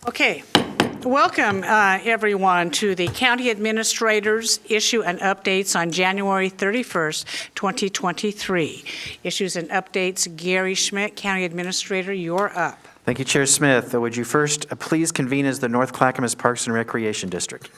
Okay, welcome everyone to the County Administrator's Issue and Updates on January 31st, 2023. Issues and Updates, Gary Schmidt, County Administrator, you're up. Thank you, Chair Smith. Would you first please convene as the North Clackamas Parks and Recreation District?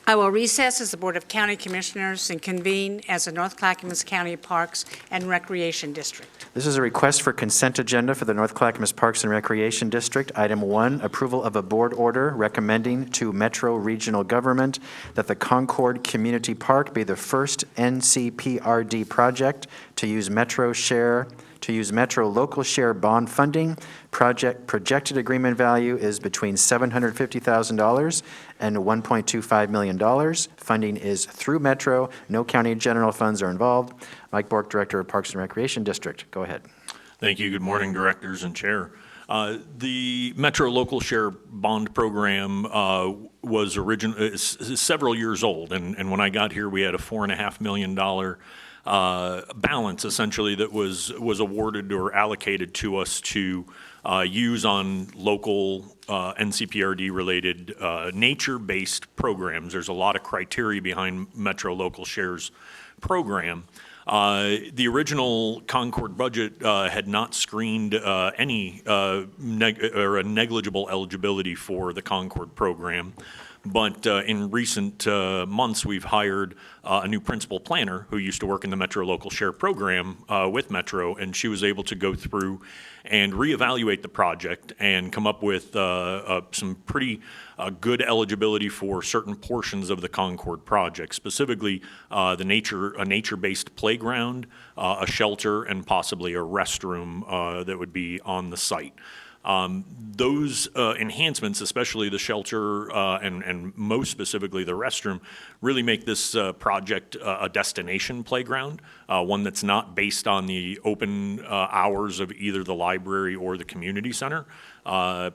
I will recess as the Board of County Commissioners and convene as the North Clackamas County Parks and Recreation District. This is a request for consent agenda for the North Clackamas Parks and Recreation District. Item 1, approval of a board order recommending to Metro Regional Government that the Concord Community Park be the first NCPRD project to use Metro local share bond funding. Projected agreement value is between $750,000 and $1.25 million. Funding is through Metro. No county general funds are involved. Mike Bork, Director of Parks and Recreation District. Go ahead. Thank you. Good morning, directors and chair. The Metro Local Share Bond Program was is several years old, and when I got here, we had a $4.5 million balance essentially that was awarded or allocated to us to use on local NCPRD related nature-based programs. There's a lot of criteria behind Metro Local Shares program. The original Concord budget had not screened any a negligible eligibility for the Concord program. But in recent months, we've hired a new principal planner who used to work in the Metro Local Share program with Metro, and she was able to go through and reevaluate the project and come up with some pretty good eligibility for certain portions of the Concord project, specifically a nature-based playground, a shelter, and possibly a restroom that would be on the site. Those enhancements, especially the shelter and most specifically the restroom, really make this project a destination playground, one that's not based on the open hours of either the library or the community center.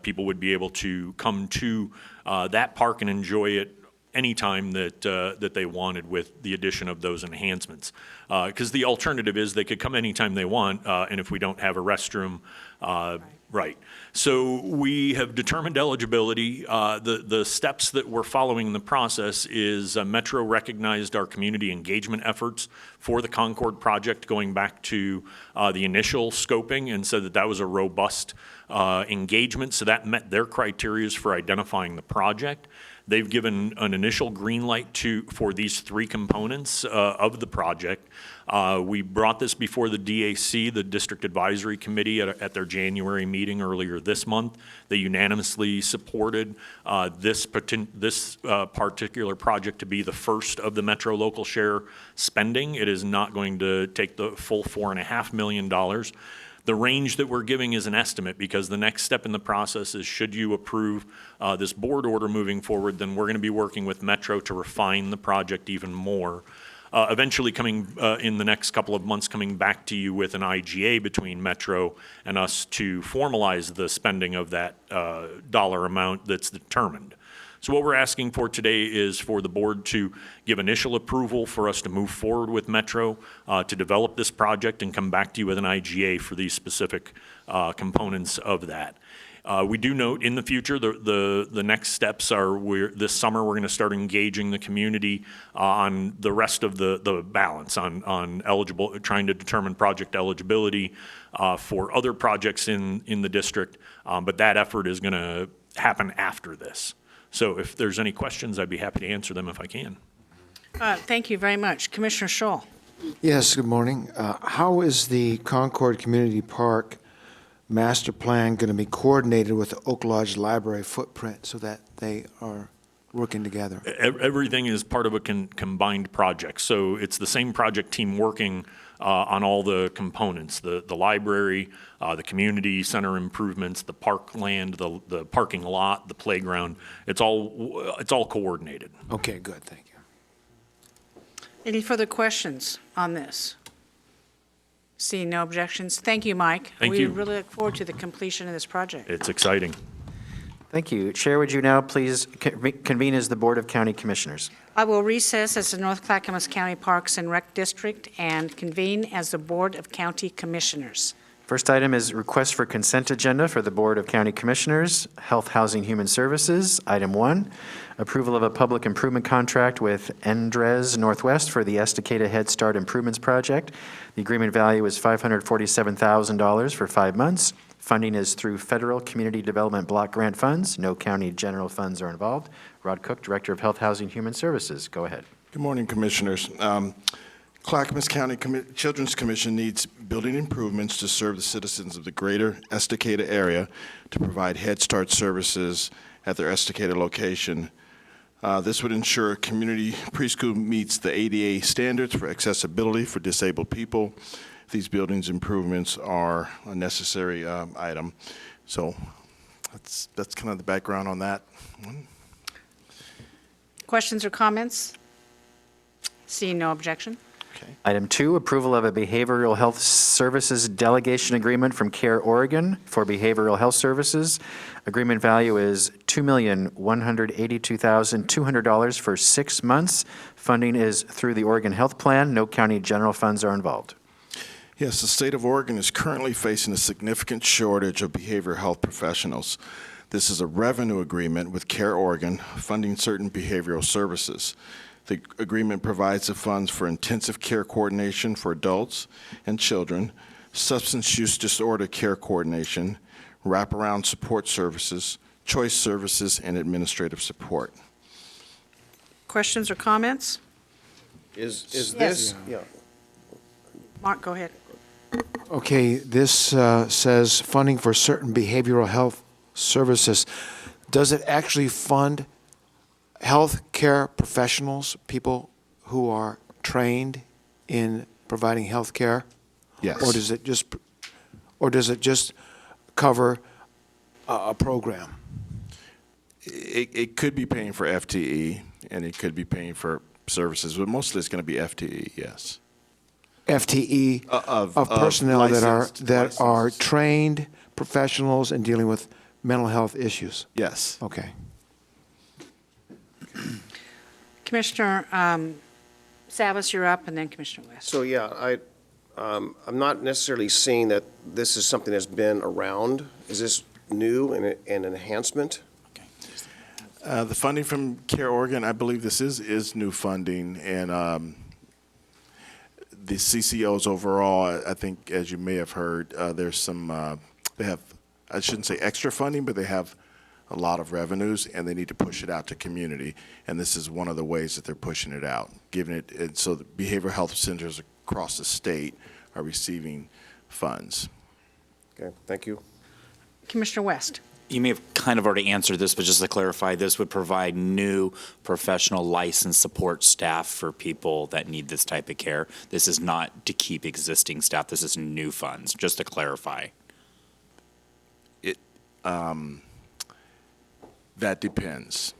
People would be able to come to that park and enjoy it anytime that they wanted with the addition of those enhancements. Because the alternative is they could come anytime they want, and if we don't have a restroom, right. So we have determined eligibility. The steps that we're following in the process is Metro recognized our community engagement efforts for the Concord project going back to the initial scoping and said that that was a robust engagement. So that met their criteria for identifying the project. They've given an initial green light for these three components of the project. We brought this before the DAC, the District Advisory Committee, at their January meeting earlier this month. They unanimously supported this particular project to be the first of the Metro Local Share spending. It is not going to take the full $4.5 million. The range that we're giving is an estimate because the next step in the process is should you approve this board order moving forward, then we're going to be working with Metro to refine the project even more. Eventually coming in the next couple of months, coming back to you with an IGA between Metro and us to formalize the spending of that dollar amount that's determined. So what we're asking for today is for the board to give initial approval for us to move forward with Metro to develop this project and come back to you with an IGA for these specific components of that. We do note in the future the next steps are this summer we're going to start engaging the community on the rest of the balance on trying to determine project eligibility for other projects in the district, but that effort is going to happen after this. So if there's any questions, I'd be happy to answer them if I can. Thank you very much. Commissioner Scholl. Yes, good morning. How is the Concord Community Park master plan going to be coordinated with the Oak Lodge Library footprint so that they are working together? Everything is part of a combined project. So it's the same project team working on all the components, the library, the community center improvements, the park land, the parking lot, the playground. It's all coordinated. Okay, good. Thank you. Any further questions on this? Seeing no objections. Thank you, Mike. Thank you. We really look forward to the completion of this project. It's exciting. Thank you. Chair, would you now please convene as the Board of County Commissioners? I will recess as the North Clackamas County Parks and Rec District and convene as the Board of County Commissioners. First item is request for consent agenda for the Board of County Commissioners, Health, Housing, Human Services. Item 1, approval of a public improvement contract with Endres Northwest for the Estacada Head Start Improvements Project. The agreement value is $547,000 for 5 months. Funding is through federal community development block grant funds. No county general funds are involved. Rod Cook, Director of Health, Housing, Human Services. Go ahead. Good morning, Commissioners. Clackamas County Children's Commission needs building improvements to serve the citizens of the greater Estacada area to provide Head Start services at their Estacada location. This would ensure community preschool meets the ADA standards for accessibility for disabled people. These buildings improvements are a necessary item. So that's kind of the background on that one. Questions or comments? Seeing no objection. Item 2, approval of a behavioral health services delegation agreement from CARE Oregon for behavioral health services. Agreement value is $2,182,200 for 6 months. Funding is through the Oregon Health Plan. No county general funds are involved. Yes, the state of Oregon is currently facing a significant shortage of behavioral health professionals. This is a revenue agreement with CARE Oregon funding certain behavioral services. The agreement provides the funds for intensive care coordination for adults and children, substance use disorder care coordination, wraparound support services, choice services, and administrative support. Questions or comments? Is Yes. this, yeah, Mark, go ahead. Okay, this says funding for certain behavioral health services. Does it actually fund health care professionals, people who are trained in providing health care? Yes. Or does it just cover a program? It could be paying for FTE, and it could be paying for services, but mostly it's going to be FTE, yes. FTE Of personnel licensed- that are licensed. trained professionals in dealing with mental health issues. Yes. Okay. Commissioner Savas, you're up, and then Commissioner West. so yeah, I'm not necessarily seeing that this is something that's been around. Is this new and an enhancement? The funding from CARE Oregon, I believe this is new funding, and the CCOs overall, I think, as you may have heard, there's some, they have, I shouldn't say extra funding, but they have a lot of revenues, and they need to push it out to community, and this is one of the ways that they're pushing it out, giving it, and so the behavioral health centers across the state are receiving funds. Okay, thank you. Commissioner West. You may have kind of already answered this, but just to clarify, this would provide new professional licensed support staff for people that need this type of care. This is not to keep existing staff. This is new funds, just to clarify. That depends.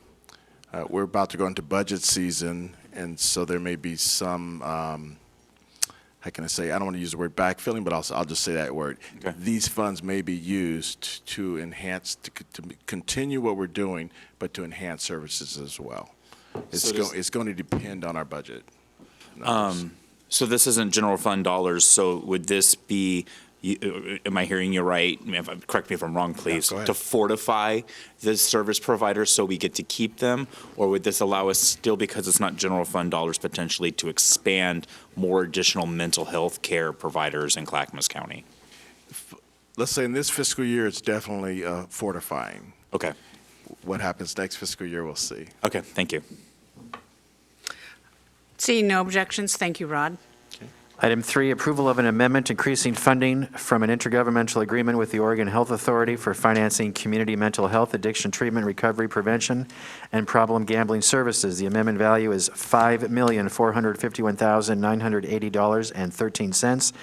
We're about to go into budget season, and so there may be some, how can I say, I don't want to use the word backfilling, but I'll just say that word. Okay. These funds may be used to enhance, to continue what we're doing, but to enhance services as well. It's going to depend on our budget numbers. So this isn't general fund dollars, so would this be, am I hearing you right? Correct me if I'm wrong, please. go ahead. To fortify the service providers so we get to keep them? Or would this allow us still, because it's not general fund dollars, potentially to expand more additional mental health care providers in Clackamas County? Let's say in this fiscal year, it's definitely fortifying. Okay, What happens next fiscal year, we'll see. okay, thank you. Seeing no objections, thank you, Rod. Item 3, approval of an amendment increasing funding from an intergovernmental agreement with the Oregon Health Authority for financing community mental health, addiction treatment, recovery, prevention, and problem gambling services. The amendment value is $5,451,980.13.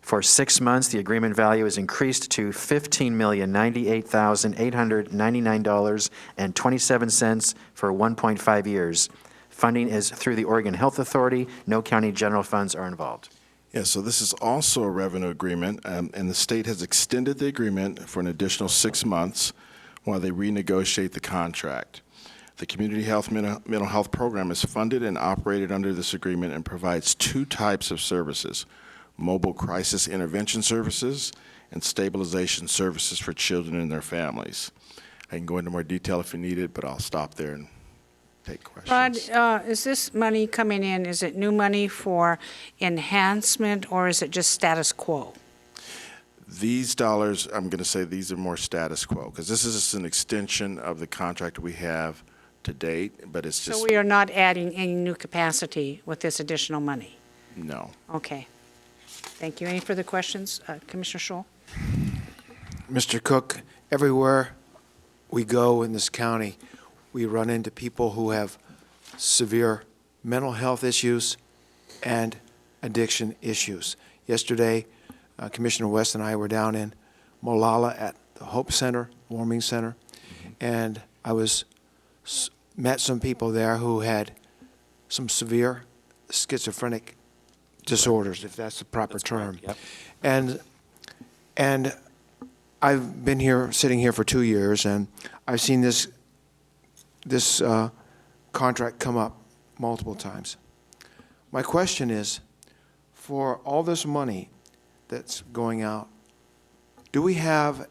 For 6 months, the agreement value is increased to $15,098,899.27 for 1.5 years. Funding is through the Oregon Health Authority. No county general funds are involved. Yeah, so this is also a revenue agreement, and the state has extended the agreement for an additional 6 months while they renegotiate the contract. The Community Health Mental Health Program is funded and operated under this agreement and provides 2 types of services. mobile crisis intervention services, and stabilization services for children and their families. I can go into more detail if you need it, but I'll stop there and take questions. Rod, is this money coming in, is it new money for enhancement, or is it just status quo? These dollars, I'm going to say these are more status quo, because this is just an extension of the contract we have to date, but it's just, So we are not adding any new capacity with this additional money? no. Okay. Thank you. Any further questions? Commissioner Scholl? Mr. Cook, everywhere we go in this county, we run into people who have severe mental health issues and addiction issues. Yesterday, Commissioner West and I were down in Molalla at the Hope Center, Warming Center, and I met some people there who had some severe schizophrenic disorders, if that's the proper term. Yep. And I've been here, sitting here for 2 years, and I've seen this contract come up multiple times. My question is, for all this money that's going out, do we have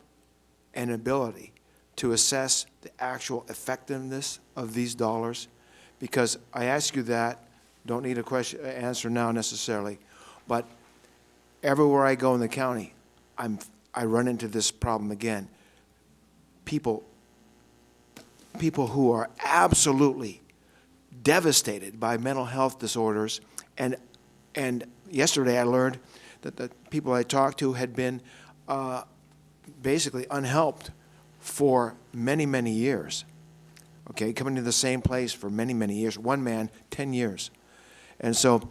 an ability to assess the actual effectiveness of these dollars? Because I ask you that, don't need a answer now necessarily, but everywhere I go in the county, I run into this problem again. People who are absolutely devastated by mental health disorders, and yesterday I learned that the people I talked to had been basically unhelped for many, many years. Okay, coming to the same place for many, many years. One man, 10 years. And so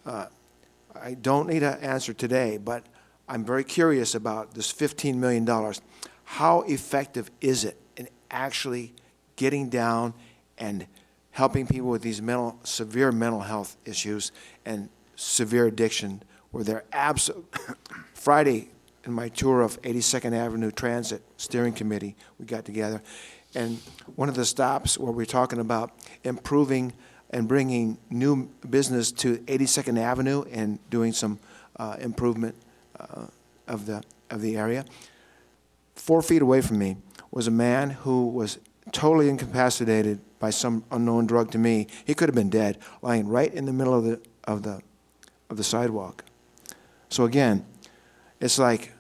I don't need an answer today, but I'm very curious about this $15 million. How effective is it in actually getting down and helping people with these severe mental health issues and severe addiction, where they're Friday, in my tour of 82nd Avenue Transit Steering Committee, we got together, and one of the stops where we're talking about improving and bringing new business to 82nd Avenue and doing some improvement of the area. 4 feet away from me was a man who was totally incapacitated by some unknown drug to me. He could have been dead, lying right in the middle of the sidewalk. So again, it's like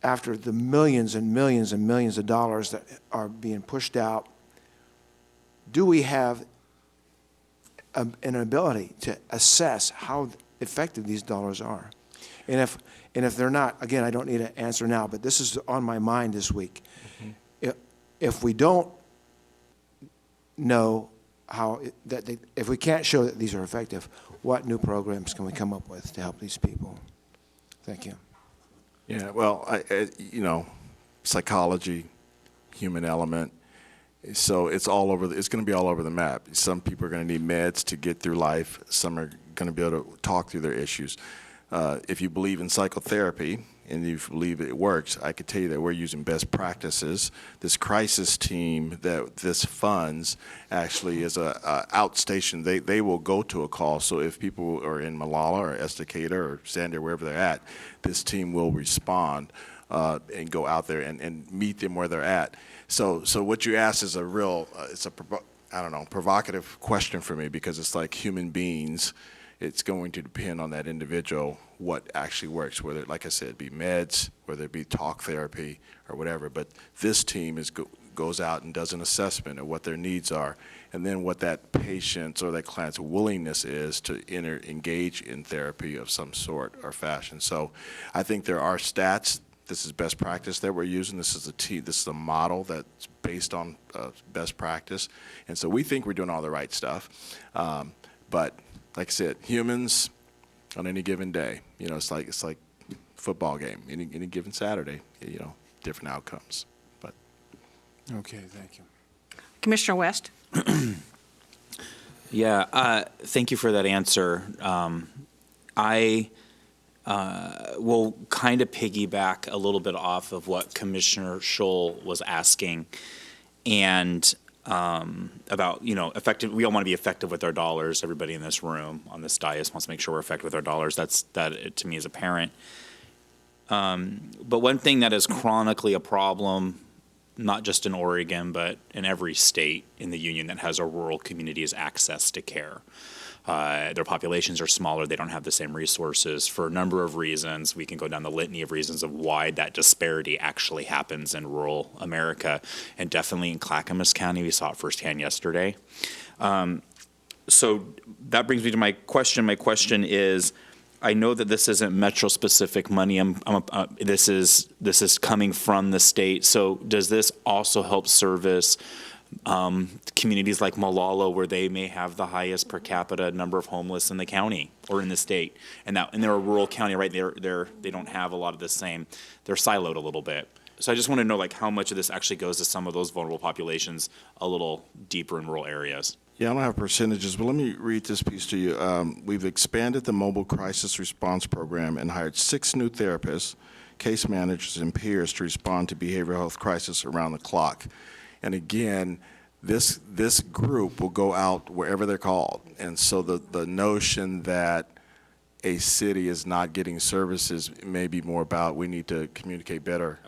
after the millions and millions and millions of dollars that are being pushed out, do we have an ability to assess how effective these dollars are? And if they're not, again, I don't need an answer now, but this is on my mind this week. If we don't know if we can't show that these are effective, what new programs can we come up with to help these people? Thank you. Yeah, well, psychology, human element. So it's all over. It's going to be all over the map. Some people are going to need meds to get through life. Some are going to be able to talk through their issues. If you believe in psychotherapy and you believe it works, I could tell you that we're using best practices. This crisis team that this funds actually is a outstation. They will go to a call. So if people are in Molalla or Estacada or Sandia, wherever they're at, this team will respond and go out there and meet them where they're at. So what you asked is a real, provocative question for me, because it's like human beings. It's going to depend on that individual what actually works, whether, like I said, be meds, whether it be talk therapy or whatever. But this team goes out and does an assessment of what their needs are, and then what that patient's or that client's willingness is to engage in therapy of some sort or fashion. So I think there are stats. This is best practice that we're using. This is a model that's based on best practice. And so we think we're doing all the right stuff. But like I said, humans on any given day, it's like football game. Any given Saturday, different outcomes. But Okay, thank you. Commissioner West? Yeah, thank you for that answer. I will kind of piggyback a little bit off of what Commissioner Scholl was asking. And about, effective, we all want to be effective with our dollars. Everybody in this room, on this dais, wants to make sure we're effective with our dollars. That to me is apparent. But one thing that is chronically a problem, not just in Oregon, but in every state in the union that has a rural community, is access to care. Their populations are smaller. They don't have the same resources for a number of reasons. We can go down the litany of reasons of why that disparity actually happens in rural America. And definitely in Clackamas County, we saw it firsthand yesterday. So that brings me to my question. My question is, I know that this isn't metro-specific money. This is coming from the state. So does this also help service communities like Molalla, where they may have the highest per capita number of homeless in the county or in the state, and they're a rural county, right? They don't have a lot of the same. They're siloed a little bit. So I just want to know, like, how much of this actually goes to some of those vulnerable populations a little deeper in rural areas. Yeah, I don't have percentages, but let me read this piece to you. We've expanded the mobile crisis response program and hired 6 new therapists, case managers, and peers to respond to behavioral health crisis around the clock. And again, this group will go out wherever they're called. And so the notion that a city is not getting services may be more about we need to communicate better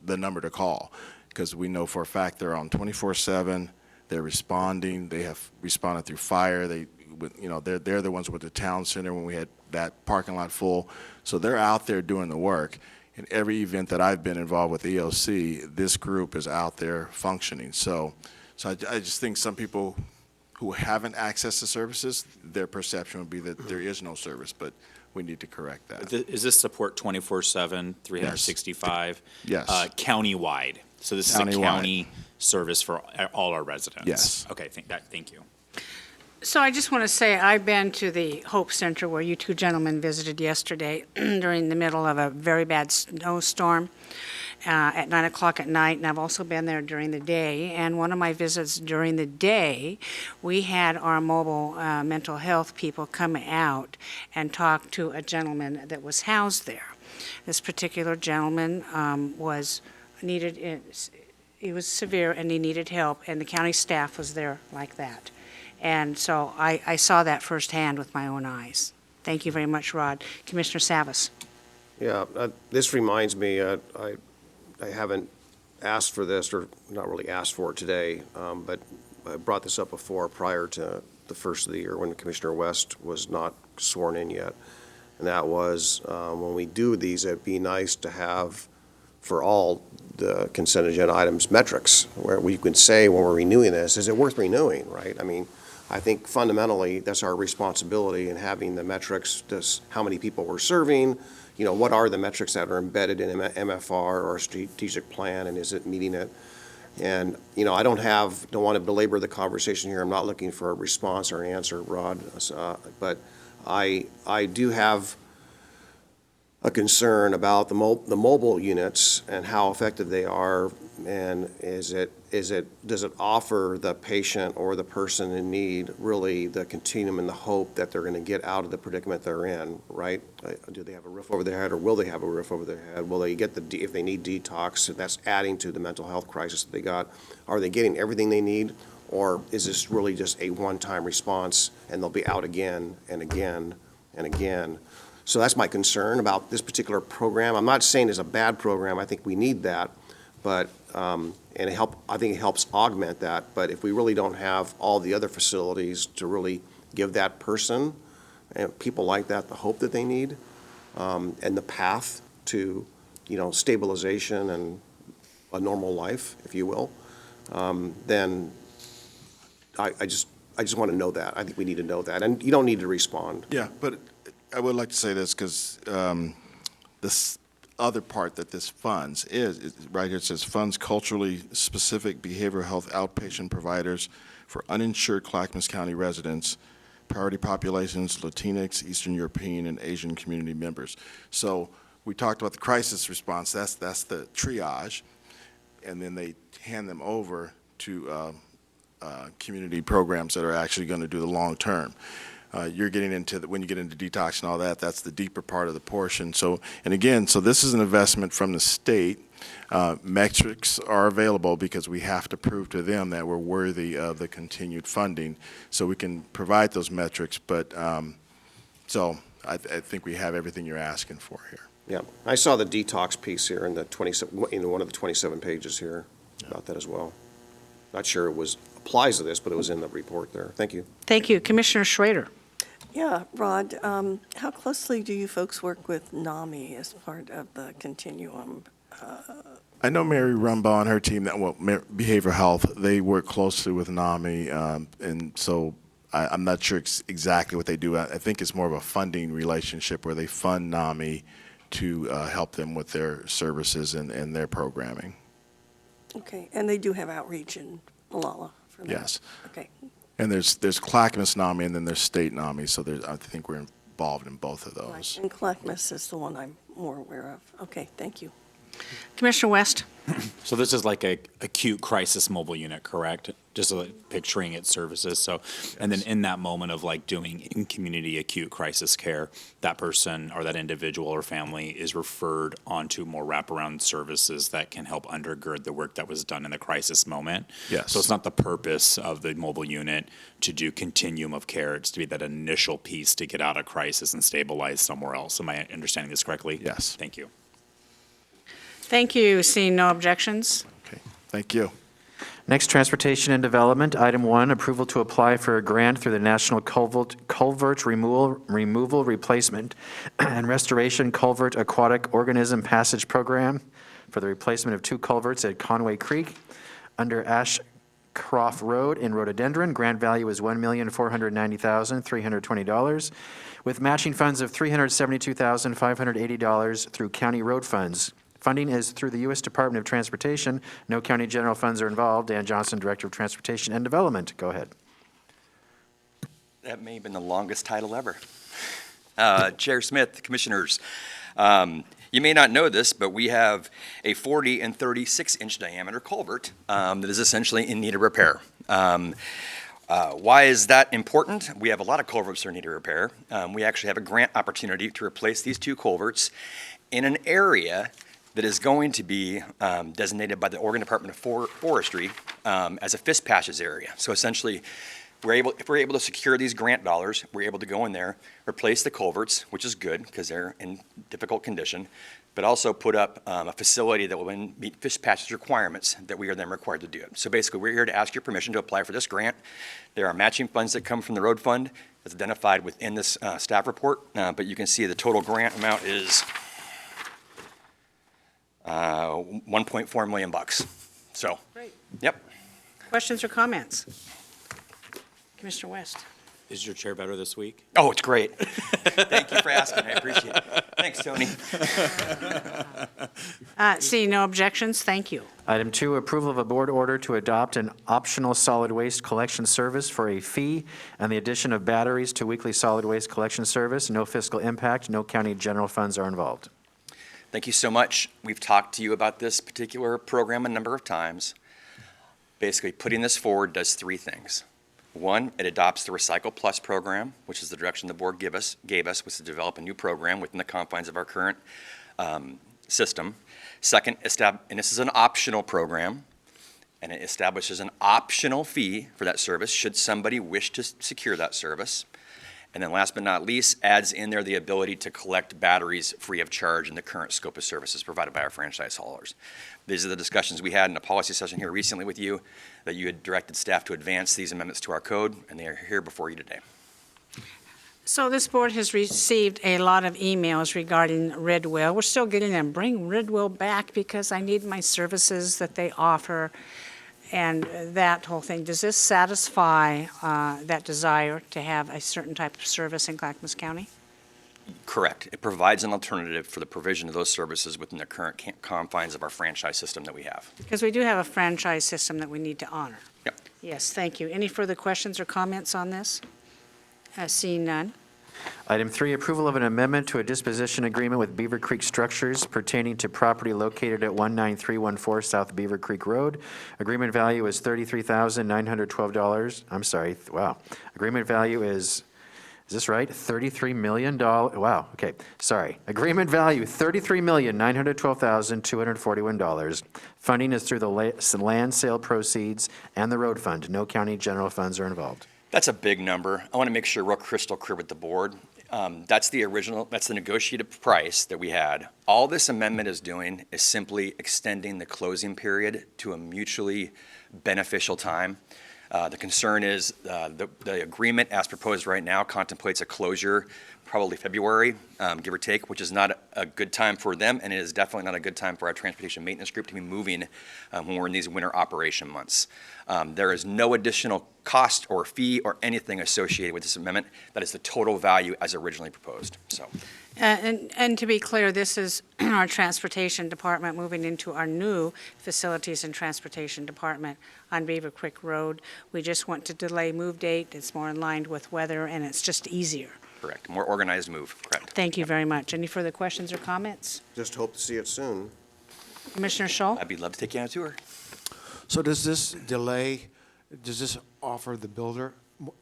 the number to call, because we know for a fact they're on 24/7. They're responding. They have responded through fire. They're the ones with the town center when we had that parking lot full. So they're out there doing the work. In every event that I've been involved with EOC, this group is out there functioning. So I just think some people who haven't accessed the services, their perception would be that there is no service, but we need to correct that. Is this support 24/7, 365? Yes. Countywide. So this is a Countywide. county service for all our residents? Yes. Okay, thank you. So I just want to say, I've been to the Hope Center where you two gentlemen visited yesterday during the middle of a very bad snowstorm at 9 o'clock at night, and I've also been there during the day. And one of my visits during the day, we had our mobile mental health people come out and talk to a gentleman that was housed there. This particular gentleman he was severe and he needed help, and the county staff was there like that. And so I saw that firsthand with my own eyes. Thank you very much, Rod. Commissioner Savas. Yeah, this reminds me, I haven't asked for this, or not really asked for it today, but I brought this up before prior to the first of the year when Commissioner West was not sworn in yet. And that was, when we do these, it'd be nice to have, for all the consent agenda items, metrics, where we can say when we're renewing this, is it worth renewing, right? I mean, I think fundamentally, that's our responsibility in having the metrics, just how many people we're serving, what are the metrics that are embedded in MFR or strategic plan, and is it meeting it? And, I don't want to belabor the conversation here. I'm not looking for a response or an answer, Rod, but I do have a concern about the mobile units and how effective they are, and does it offer the patient or the person in need really the continuum and the hope that they're going to get out of the predicament they're in, right? Do they have a roof over their head, or will they have a roof over their head? Will they get if they need detox, that's adding to the mental health crisis that they got? Are they getting everything they need, or is this really just a one-time response and they'll be out again and again and again? So that's my concern about this particular program. I'm not saying it's a bad program. I think we need that, but I think it helps augment that. But if we really don't have all the other facilities to really give that person and people like that the hope that they need, and the path to, stabilization and a normal life, if you will, then I just want to know that. I think we need to know that, and you don't need to respond. Yeah, but I would like to say this, because this other part that this funds is right here. It says funds culturally specific behavioral health outpatient providers for uninsured Clackamas County residents, priority populations, Latinx, Eastern European, and Asian community members. So we talked about the crisis response. That's the triage, and then they hand them over to community programs that are actually going to do the long term. you're getting into, when you get into detox and all that, that's the deeper part of the portion. So, and again, so this is an investment from the state. Metrics are available because we have to prove to them that we're worthy of the continued funding, so we can provide those metrics. But so I think we have everything you're asking for here. Yeah, I saw the detox piece here in the 27, in one of the 27 pages here about that as well. Not sure it applies to this, but it was in the report there. Thank you. Thank you. Commissioner Schrader. Yeah, Rod, how closely do you folks work with NAMI as part of the continuum? I know Mary Rumbaugh and her team, behavioral health, they work closely with NAMI, and so I'm not sure exactly what they do. I think it's more of a funding relationship where they fund NAMI to help them with their services and their programming. Okay, and they do have outreach in Molalla for that? Yes. Okay, And there's Clackamas NAMI and then there's state NAMI, so I think we're involved in both of right, those. and Clackamas is the one I'm more aware of. Okay, thank you. Commissioner West. So this is like a acute crisis mobile unit, correct? Just like picturing its services. So, and then in that moment of like doing in-community acute crisis care, that person or that individual or family is referred onto more wraparound services that can help undergird the work that was done in the crisis moment. Yes. So it's not the purpose of the mobile unit to do continuum of care. It's to be that initial piece to get out of crisis and stabilize somewhere else. Am I understanding this correctly? Yes. Thank you. Thank you. Seeing no objections. Okay, thank you. Next, Transportation and Development. Item 1, approval to apply for a grant through the National Culvert Removal, Replacement, and Restoration Culvert Aquatic Organism Passage Program for the replacement of 2 culverts at Conway Creek under Ashcroft Road in Rhododendron. Grant value is $1,490,320, with matching funds of $372,580 through county road funds. Funding is through the U.S. Department of Transportation. No county general funds are involved. Dan Johnson, Director of Transportation and Development. Go ahead. That may have been the longest title ever. Chair Smith, Commissioners, you may not know this, but we have a 40 and 36-inch diameter culvert that is essentially in need of repair. Why is that important? We have a lot of culverts that are in need of repair. We actually have a grant opportunity to replace these 2 culverts in an area that is going to be designated by the Oregon Department of Forestry as a fish patches area. So essentially, if we're able to secure these grant dollars, we're able to go in there, replace the culverts, which is good because they're in difficult condition, but also put up a facility that will meet fish patches requirements that we are then required to do it. So basically, we're here to ask your permission to apply for this grant. There are matching funds that come from the road fund that's identified within this staff report, but you can see the total grant amount is $1.4 million. So, Great. yep. Questions or comments? Commissioner West. Is your chair better this week? Oh, it's great. Thank you for asking. I appreciate it. Thanks, Tony. Seeing no objections, thank you. Item 2, approval of a board order to adopt an optional solid waste collection service for a fee and the addition of batteries to weekly solid waste collection service. No fiscal impact. No county general funds are involved. Thank you so much. We've talked to you about this particular program a number of times. Basically, putting this forward does 3 things. 1, it adopts the Recycle Plus program, which is the direction the board gave us, was to develop a new program within the confines of our current system. 2nd, and this is an optional program, and it establishes an optional fee for that service should somebody wish to secure that service. And then last but not least, adds in there the ability to collect batteries free of charge in the current scope of services provided by our franchise haulers. These are the discussions we had in a policy session here recently with you, that you had directed staff to advance these amendments to our code, and they are here before you today. So this board has received a lot of emails regarding Redwell. We're still getting them. Bring Redwell back because I need my services that they offer and that whole thing. Does this satisfy that desire to have a certain type of service in Clackamas County? Correct. It provides an alternative for the provision of those services within the current confines of our franchise system that we have. Because we do have a franchise system that we need to honor. Yep. Yes, thank you. Any further questions or comments on this? Seeing none. Item 3, approval of an amendment to a disposition agreement with Beaver Creek Structures pertaining to property located at 19314 South Beaver Creek Road. Agreement value is $33,912. I'm sorry, wow. Agreement value is is this right? $33 million, wow, okay, sorry. Agreement value, $33,912,241. Funding is through the land sale proceeds and the road fund. No county general funds are involved. That's a big number. I want to make sure real crystal clear with the board. That's the negotiated price that we had. All this amendment is doing is simply extending the closing period to a mutually beneficial time. The concern is the agreement as proposed right now contemplates a closure probably February, give or take, which is not a good time for them, and it is definitely not a good time for our transportation maintenance group to be moving when we're in these winter operation months. There is no additional cost or fee or anything associated with this amendment. That is the total value as originally proposed. So. And to be clear, this is our Transportation Department moving into our new Facilities and Transportation Department on Beaver Creek Road. We just want to delay move date. It's more in line with weather, and it's just easier. Correct. More organized move. Correct. Thank you very much. Any further questions or comments? Just hope to see it soon. Commissioner Schull? I'd be love to take you on a tour. So does this delay, does this offer the builder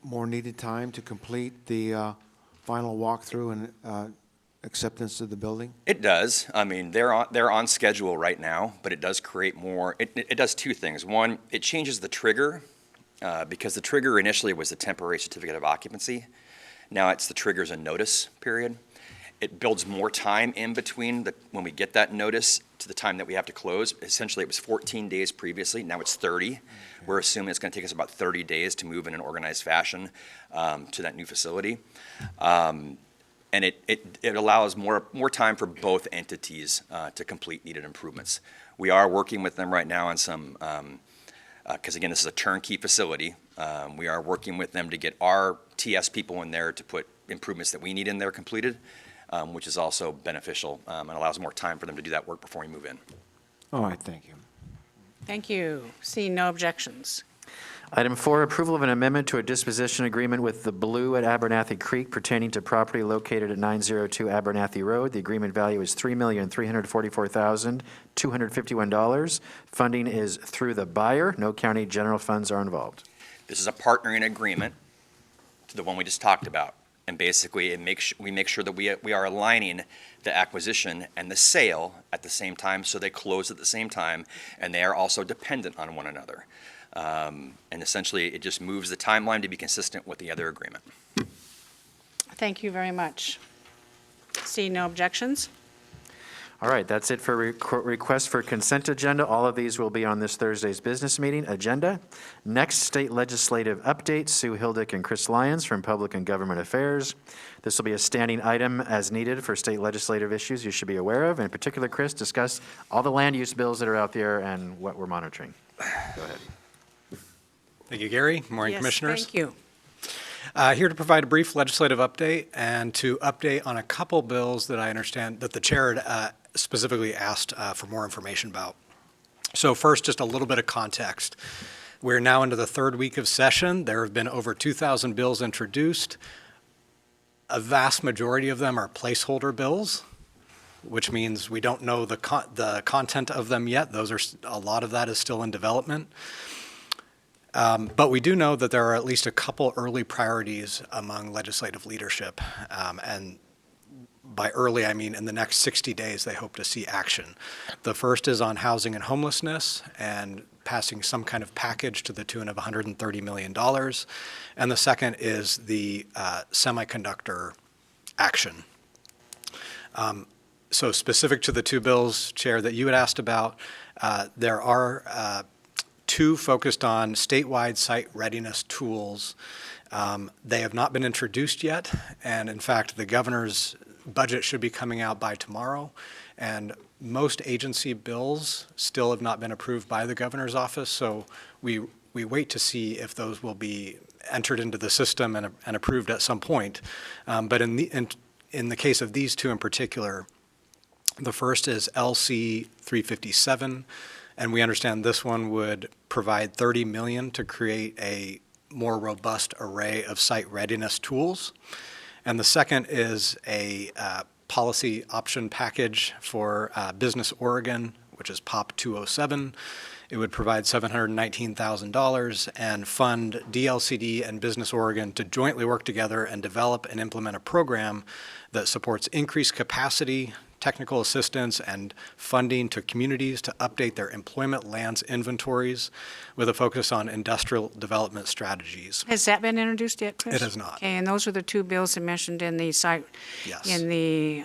more needed time to complete the final walkthrough and acceptance of the building? It does. I mean, they're on schedule right now, but it does create more. It does two things. One, it changes the trigger because the trigger initially was the temporary certificate of occupancy. Now it's the trigger's a notice period. It builds more time in between when we get that notice to the time that we have to close. Essentially, it was 14 days previously. Now it's 30. Okay. We're assuming it's going to take us about 30 days to move in an organized fashion to that new facility. And it allows more time for both entities to complete needed improvements. We are working with them right now on some, because again, this is a turnkey facility. We are working with them to get our TS people in there to put improvements that we need in there completed, which is also beneficial and allows more time for them to do that work before we move in. All right, thank you. Thank you. Seeing no objections. Item 4, approval of an amendment to a disposition agreement with the Blue at Abernathy Creek pertaining to property located at 902 Abernathy Road. The agreement value is $3,344,251. Funding is through the buyer. No county general funds are involved. This is a partnering agreement to the one we just talked about. And basically, we make sure that we are aligning the acquisition and the sale at the same time, so they close at the same time, and they are also dependent on one another. And essentially, it just moves the timeline to be consistent with the other agreement. Thank you very much. Seeing no objections. All right, that's it for requests for consent agenda. All of these will be on this Thursday's business meeting agenda. Next, state legislative updates. Sue Hildick and Chris Lyons from Public and Government Affairs. This will be a standing item as needed for state legislative issues you should be aware of. In particular, Chris, discuss all the land use bills that are out there and what we're monitoring. Go ahead. Thank you, Gary. Morning, Yes, Commissioners. thank you. Here to provide a brief legislative update and to update on a couple bills that I understand that the chair had specifically asked for more information about. So first, just a little bit of context. We're now into the third week of session. There have been over 2,000 bills introduced. A vast majority of them are placeholder bills, which means we don't know the content of them yet. A lot of that is still in development. But we do know that there are at least a couple early priorities among legislative leadership. And by early, I mean in the next 60 days, they hope to see action. The first is on housing and homelessness and passing some kind of package to the tune of $130 million. And the second is the semiconductor action. So specific to the two bills, Chair, that you had asked about, there are two focused on statewide site readiness tools. They have not been introduced yet, and in fact, the governor's budget should be coming out by tomorrow, and most agency bills still have not been approved by the governor's office, so we wait to see if those will be entered into the system and approved at some point. But in the case of these two in particular, the first is LC 357, and we understand this one would provide $30 million to create a more robust array of site readiness tools. And the second is a policy option package for Business Oregon, which is POP 207. It would provide $719,000 and fund DLCD and Business Oregon to jointly work together and develop and implement a program that supports increased capacity, technical assistance, and funding to communities to update their employment lands inventories with a focus on industrial development strategies. Has that been introduced yet, Chris? It has not. Okay, and those are the two bills that mentioned in the site, Yes. in the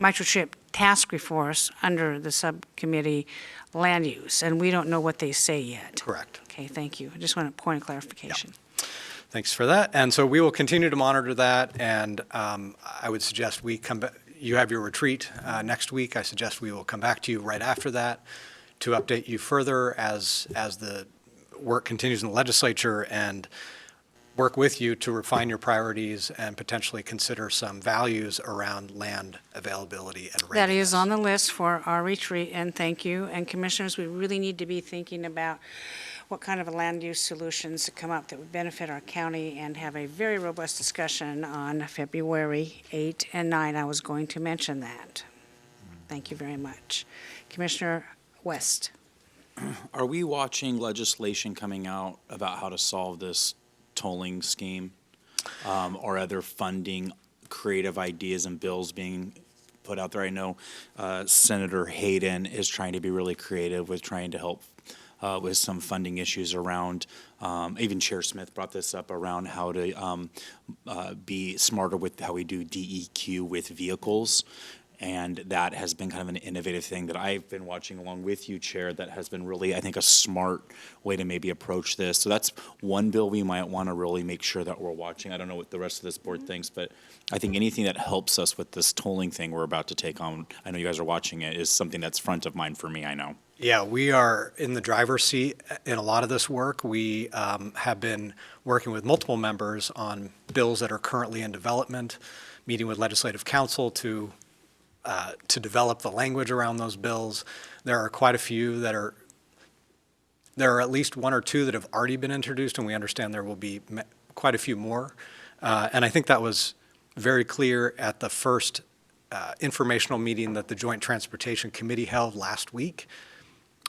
microchip task force under the subcommittee land use, and we don't know what they say yet. Correct. Okay, thank you. I just want a point of clarification. Thanks for that. And so we will continue to monitor that, and I would suggest we come back. You have your retreat next week. I suggest we will come back to you right after that to update you further as the work continues in the legislature and work with you to refine your priorities and potentially consider some values around land availability and readiness. That is on the list for our retreat, and thank you. And commissioners, we really need to be thinking about what kind of land use solutions to come up that would benefit our county, and have a very robust discussion on February 8 and 9. I was going to mention that. Thank you very much. Commissioner West. Are we watching legislation coming out about how to solve this tolling scheme? Or other funding, creative ideas and bills being put out there? I know Senator Hayden is trying to be really creative with trying to help with some funding issues around, even Chair Smith brought this up, around how to be smarter with how we do DEQ with vehicles. And that has been kind of an innovative thing that I've been watching along with you, Chair, that has been really, I think, a smart way to maybe approach this. So that's one bill we might want to really make sure that we're watching. I don't know what the rest of this board thinks, but I think anything that helps us with this tolling thing we're about to take on, I know you guys are watching it, is something that's front of mind for me, I know. Yeah, we are in the driver's seat in a lot of this work. We have been working with multiple members on bills that are currently in development, meeting with legislative counsel to develop the language around those bills. There are quite a few that are, there are at least one or two that have already been introduced, and we understand there will be quite a few more. And I think that was very clear at the first informational meeting that the Joint Transportation Committee held last week,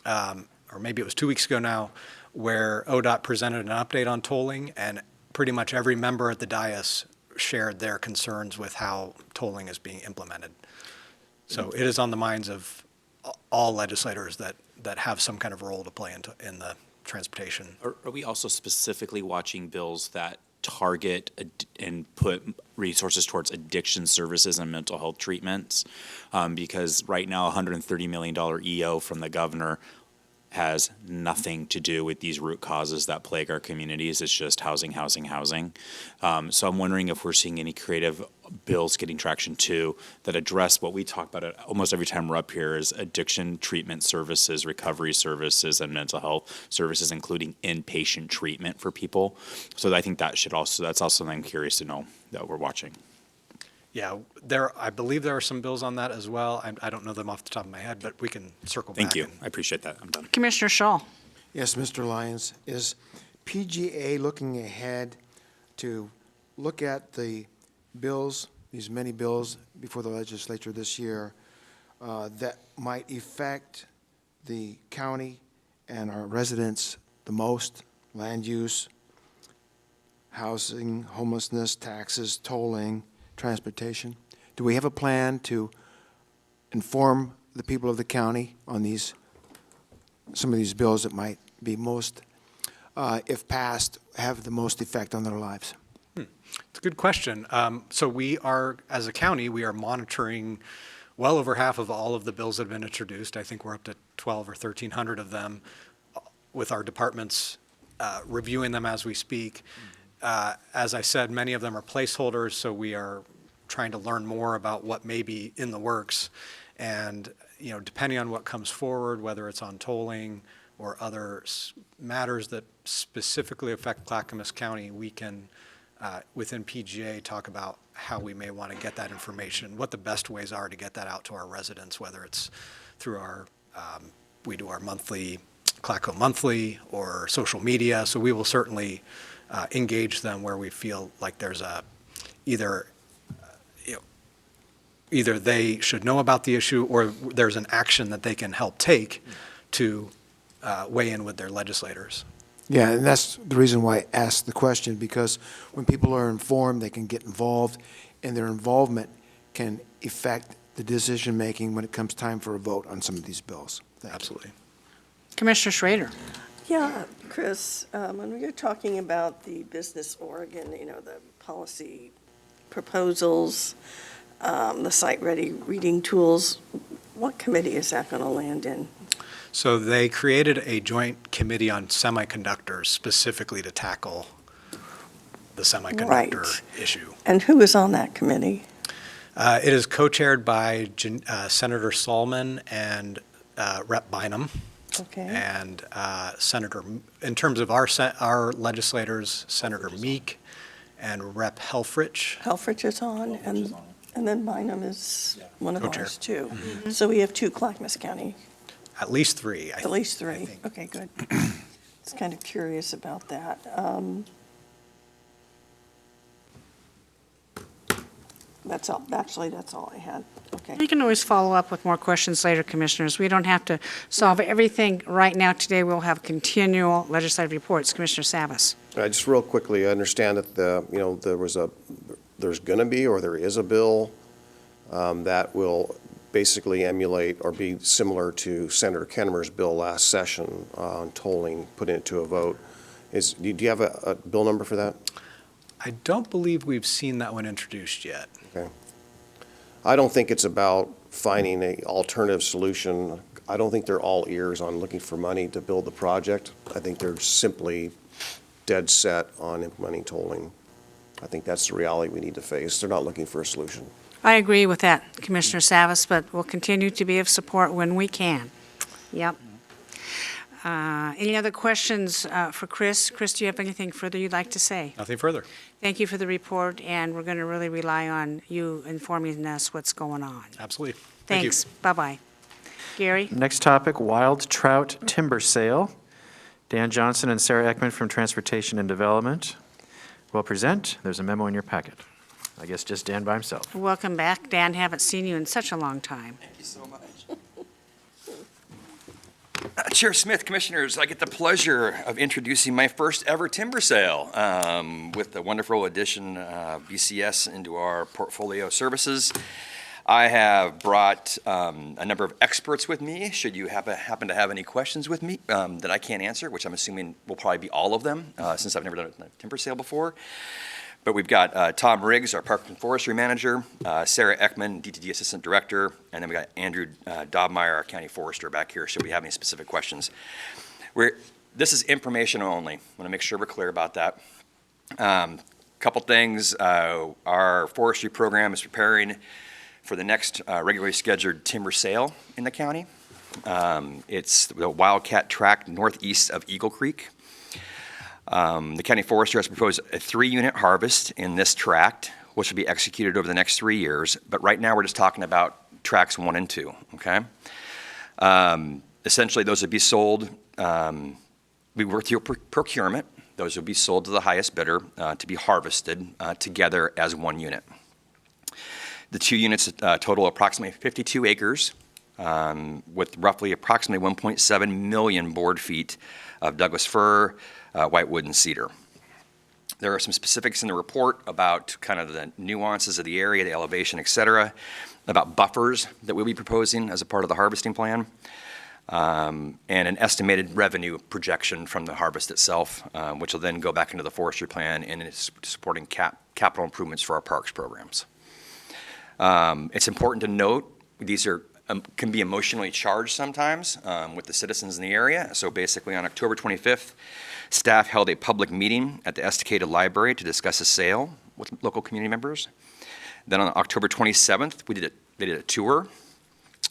or maybe it was 2 weeks ago now, where ODOT presented an update on tolling, and pretty much every member at the dais shared their concerns with how tolling is being implemented. So it is on the minds of all legislators that have some kind of role to play in the transportation. Are we also specifically watching bills that target and put resources towards addiction services and mental health treatments? Because right now, $130 million EO from the governor has nothing to do with these root causes that plague our communities. It's just housing, housing, housing. So I'm wondering if we're seeing any creative bills getting traction too that address what we talk about almost every time we're up here, is addiction treatment services, recovery services, and mental health services, including inpatient treatment for people. So I think that should also, that's also something I'm curious to know that we're watching. Yeah, I believe there are some bills on that as well. I don't know them off the top of my head, but we can circle back. Thank you. I appreciate that. I'm done. Commissioner Shaw. Yes, Mr. Lyons, is PGA looking ahead to look at the bills, these many bills before the legislature this year that might affect the county and our residents the most? Land use, housing, homelessness, taxes, tolling, transportation. Do we have a plan to inform the people of the county on these, some of these bills that might be most, if passed, have the most effect on their lives? It's a good question. So we are, as a county, we are monitoring well over half of all of the bills that have been introduced. I think we're up to 1,200 or 1,300 of them, with our departments reviewing them as we speak. As I said, many of them are placeholders, so we are trying to learn more about what may be in the works. And, you know, depending on what comes forward, whether it's on tolling or other matters that specifically affect Clackamas County, we can, within PGA, talk about how we may want to get that information, what the best ways are to get that out to our residents, whether it's through our, we do our monthly, Clacko Monthly, or social media. So we will certainly engage them where we feel like there's a either either they should know about the issue or there's an action that they can help take to weigh in with their legislators. Yeah, and that's the reason why I asked the question, because when people are informed, they can get involved, and their involvement can affect the decision-making when it comes time for a vote on some of these bills. Thank you. Absolutely. Commissioner Schrader. Yeah, Chris, when we were talking about the Business Oregon, the policy proposals, the site-ready reading tools, what committee is that going to land in? So they created a joint committee on semiconductors specifically to tackle the semiconductor Right. issue. And who is on that committee? It is co-chaired by Senator Solomon and Rep. Bynum. Okay. And Senator, in terms of our legislators, Senator Meek and Rep. Helfrich. Helfrich is on, and then Bynum is one of Co-chair. ours, too. So we have two Clackamas County, At least three. at least I three. think. Okay, good. Just kind of curious about that. That's all, actually, that's all I had. Okay. You can always follow up with more questions later, Commissioners. We don't have to solve everything right now. Today, we'll have continual legislative reports. Commissioner Savas. Just real quickly, I understand that there's going to be, or there is a bill that will basically emulate or be similar to Senator Kennemer's bill last session on tolling, putting it to a vote. Do you have a bill number for that? I don't believe we've seen that one introduced yet. Okay. I don't think it's about finding an alternative solution. I don't think they're all ears on looking for money to build the project. I think they're simply dead set on implementing tolling. I think that's the reality we need to face. They're not looking for a solution. I agree with that, Commissioner Savas, but we'll continue to be of support when we can. Yep. Any other questions for Chris? Chris, do you have anything further you'd like to say? Nothing further. Thank you for the report, and we're going to really rely on you informing us what's going on. Absolutely. Thank you. Thanks. Bye-bye. Gary? Next topic, wild trout timber sale. Dan Johnson and Sarah Ekman from Transportation and Development will present. There's a memo in your packet. I guess just Dan by himself. Welcome back, Dan. Haven't seen you in such a long time. Thank you so much. Chair Smith, Commissioners, I get the pleasure of introducing my first ever timber sale with the wonderful addition of BCS into our portfolio services. I have brought a number of experts with me, should you happen to have any questions with me that I can't answer, which I'm assuming will probably be all of them, since I've never done a timber sale before. But we've got Tom Riggs, our Park and Forestry Manager, Sarah Ekman, DTD Assistant Director, and then we got Andrew Dobmeyer, our County Forester, back here, should we have any specific questions. This is informational only. I want to make sure we're clear about that. Couple things. Our forestry program is preparing for the next regularly scheduled timber sale in the county. It's the Wildcat Tract northeast of Eagle Creek. The county forester has proposed a 3-unit harvest in this tract, which will be executed over the next 3 years. But right now, we're just talking about tracts 1 and 2, okay? Essentially, those would be sold, we work through procurement. Those would be sold to the highest bidder to be harvested together as 1 unit. The 2 units total approximately 52 acres with roughly approximately 1.7 million board feet of Douglas fir, whitewood, and cedar. There are some specifics in the report about kind of the nuances of the area, the elevation, et cetera, about buffers that we'll be proposing as a part of the harvesting plan, and an estimated revenue projection from the harvest itself, which will then go back into the forestry plan and is supporting capital improvements for our parks programs. It's important to note these are can be emotionally charged sometimes with the citizens in the area. So basically on October 25th, staff held a public meeting at the Estacada Library to discuss a sale with local community members. Then on October 27th, they did a tour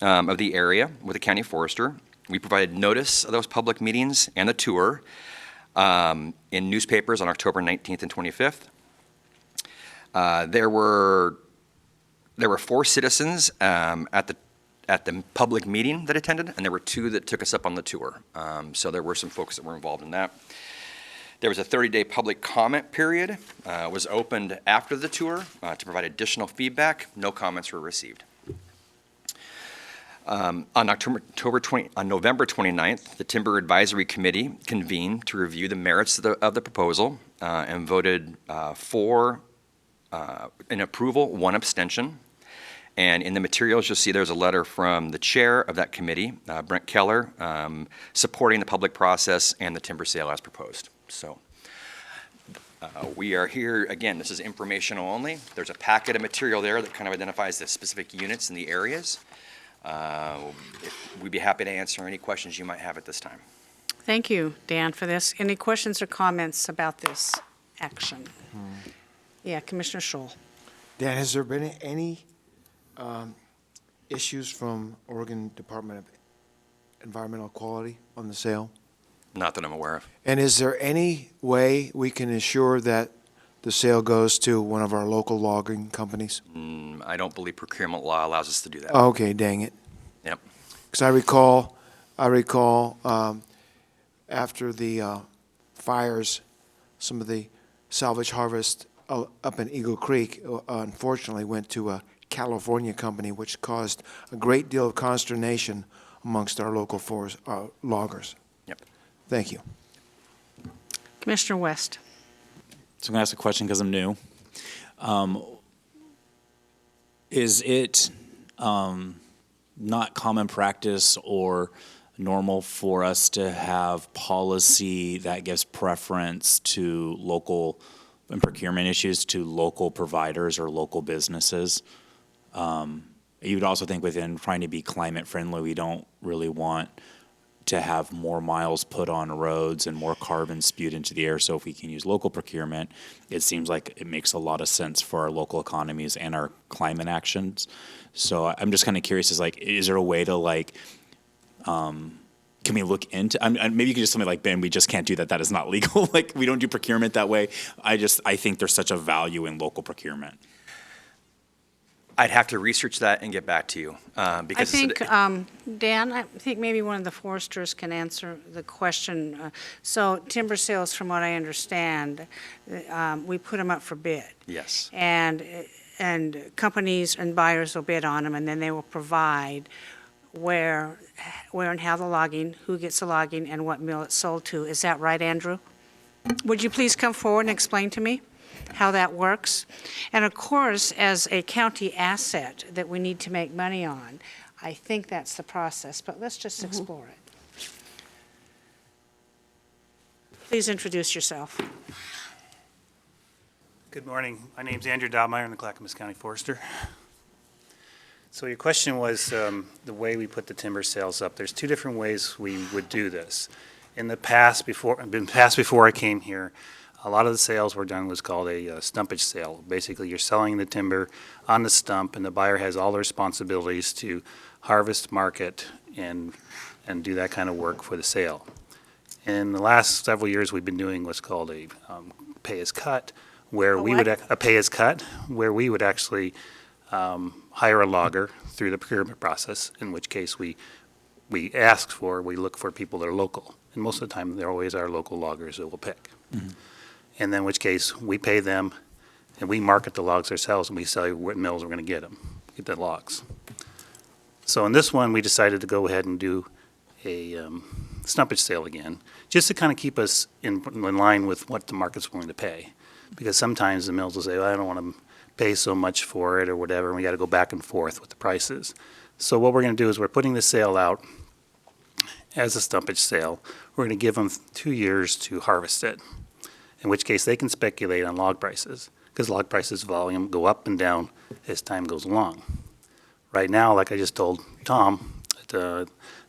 of the area with the county forester. We provided notice of those public meetings and the tour in newspapers on October 19th and 25th. There were 4 citizens at the public meeting that attended, and there were 2 that took us up on the tour. So there were some folks that were involved in that. There was a 30-day public comment period, was opened after the tour to provide additional feedback. No comments were received. On November 29th, the Timber Advisory Committee convened to review the merits of the proposal and voted for an approval, 1 abstention. And in the materials, you'll see there's a letter from the chair of that committee, Brent Keller, supporting the public process and the timber sale as proposed. So we are here, again, this is informational only. There's a packet of material there that kind of identifies the specific units and the areas. We'd be happy to answer any questions you might have at this time. Thank you, Dan, for this. Any questions or comments about this action? Yeah, Commissioner Scholl. Dan, has there been any issues from Oregon Department of Environmental Quality on the sale? Not that I'm aware of. And is there any way we can ensure that the sale goes to one of our local logging companies? I don't believe procurement law allows us to do that. Okay, dang it. Yep. Because I recall after the fires, some of the salvage harvest up in Eagle Creek, unfortunately, went to a California company, which caused a great deal of consternation amongst our local forest loggers. Yep. Thank you. Commissioner West. So I'm going to ask a question because I'm new. Is it not common practice or normal for us to have policy that gives preference to local and procurement issues to local providers or local businesses? You would also think within trying to be climate friendly, we don't really want to have more miles put on roads and more carbon spewed into the air. So if we can use local procurement, it seems like it makes a lot of sense for our local economies and our climate actions. So I'm just kind of curious, is there a way to can we look into, maybe you could just tell me Ben, we just can't do that. That is not legal. We don't do procurement that way. I think there's such a value in local procurement. I'd have to research that and get back to you. Because I think, Dan, I think maybe one of the foresters can answer the question. So timber sales, from what I understand, we put them up for bid. Yes. And companies and buyers will bid on them, and then they will provide where and how the logging, who gets the logging, and what mill it's sold to. Is that right, Andrew? Would you please come forward and explain to me how that works? And of course, as a county asset that we need to make money on, I think that's the process, but let's just explore it. Please introduce yourself. Good morning. My name's Andrew Dobmeyer. I'm the Clackamas County Forester. So your question was the way we put the timber sales up. There's 2 different ways we would do this. In the past, before I came here, a lot of the sales were done what's called a stumpage sale. Basically, you're selling the timber on the stump, and the buyer has all the responsibilities to harvest, market, and do that kind of work for the sale. In the last several years, we've been doing what's called a pay-as-cut, where we would where we would actually hire a logger through the procurement process, in which case we look for people that are local. And most of the time, there always are local loggers that we'll pick. Mm-hmm. And then in which case, we pay them, and we market the logs ourselves, and we sell you what mills we're going to get the logs. So in this one, we decided to go ahead and do a stumpage sale again, just to kind of keep us in line with what the market's willing to pay. Because sometimes the mills will say, well, I don't want to pay so much for it or whatever, and we got to go back and forth with the prices. So what we're going to do is we're putting the sale out as a stumpage sale. We're going to give them 2 years to harvest it, in which case they can speculate on log prices, because log prices volume go up and down as time goes along. Right now, like I just told Tom,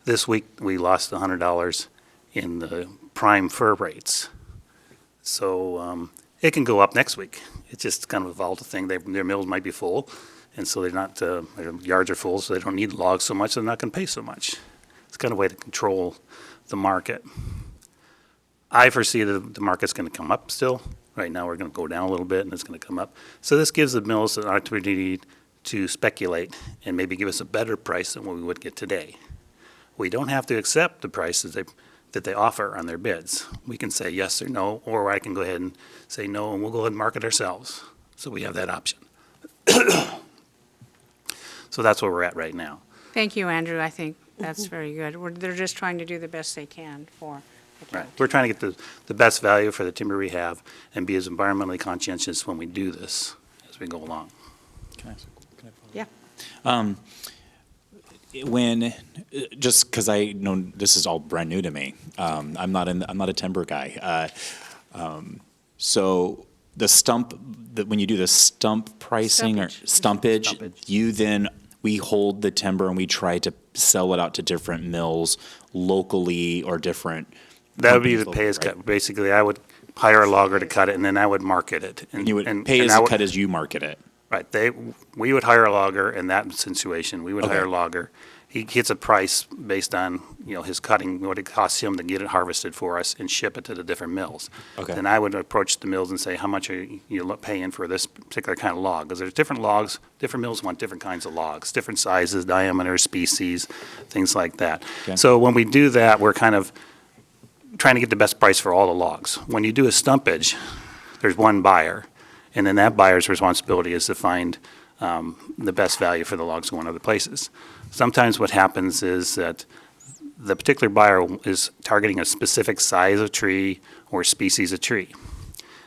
this week we lost $100 in the prime fir rates. So it can go up next week. It's just kind of a volatile thing. Their mills might be full, and so they're not, their yards are full, so they don't need logs so much, so they're not going to pay so much. It's kind of a way to control the market. I foresee that the market's going to come up still. Right now, we're going to go down a little bit, and it's going to come up. So this gives the mills an opportunity to speculate and maybe give us a better price than what we would get today. We don't have to accept the prices that they offer on their bids. We can say yes or no, or I can go ahead and say no, and we'll go ahead and market ourselves. So we have that option. So that's where we're at right now. Thank you, Andrew. I think that's very good. They're just trying to do the best they can for the Right. county. We're trying to get the best value for the timber we have and be as environmentally conscientious when we do this as we go along. Yeah. When, just because I know this is all brand new to me, I'm not a timber guy. So the when you do the stump pricing or stumpage, we hold the timber and we try to sell it out to different mills locally or different. That would be the companies pay as locally, cut. Basically, I would hire a logger to cut it, and then I would market it. right? You would pay as I a would- cut as you market it. Right, we would hire a logger in that situation. We would Okay. hire a logger. He gets a price based on, his cutting, what it costs him to get it harvested for us and ship it to the different mills. Okay. Then I would approach the mills and say, how much are you paying for this particular kind of log? Because there's different logs, different mills want different kinds of logs, different sizes, diameters, species, things like that. Okay. So when we do that, we're kind of trying to get the best price for all the logs. When you do a stumpage, there's one buyer, and then that buyer's responsibility is to find the best value for the logs going other places. Sometimes what happens is that the particular buyer is targeting a specific size of tree or species of tree.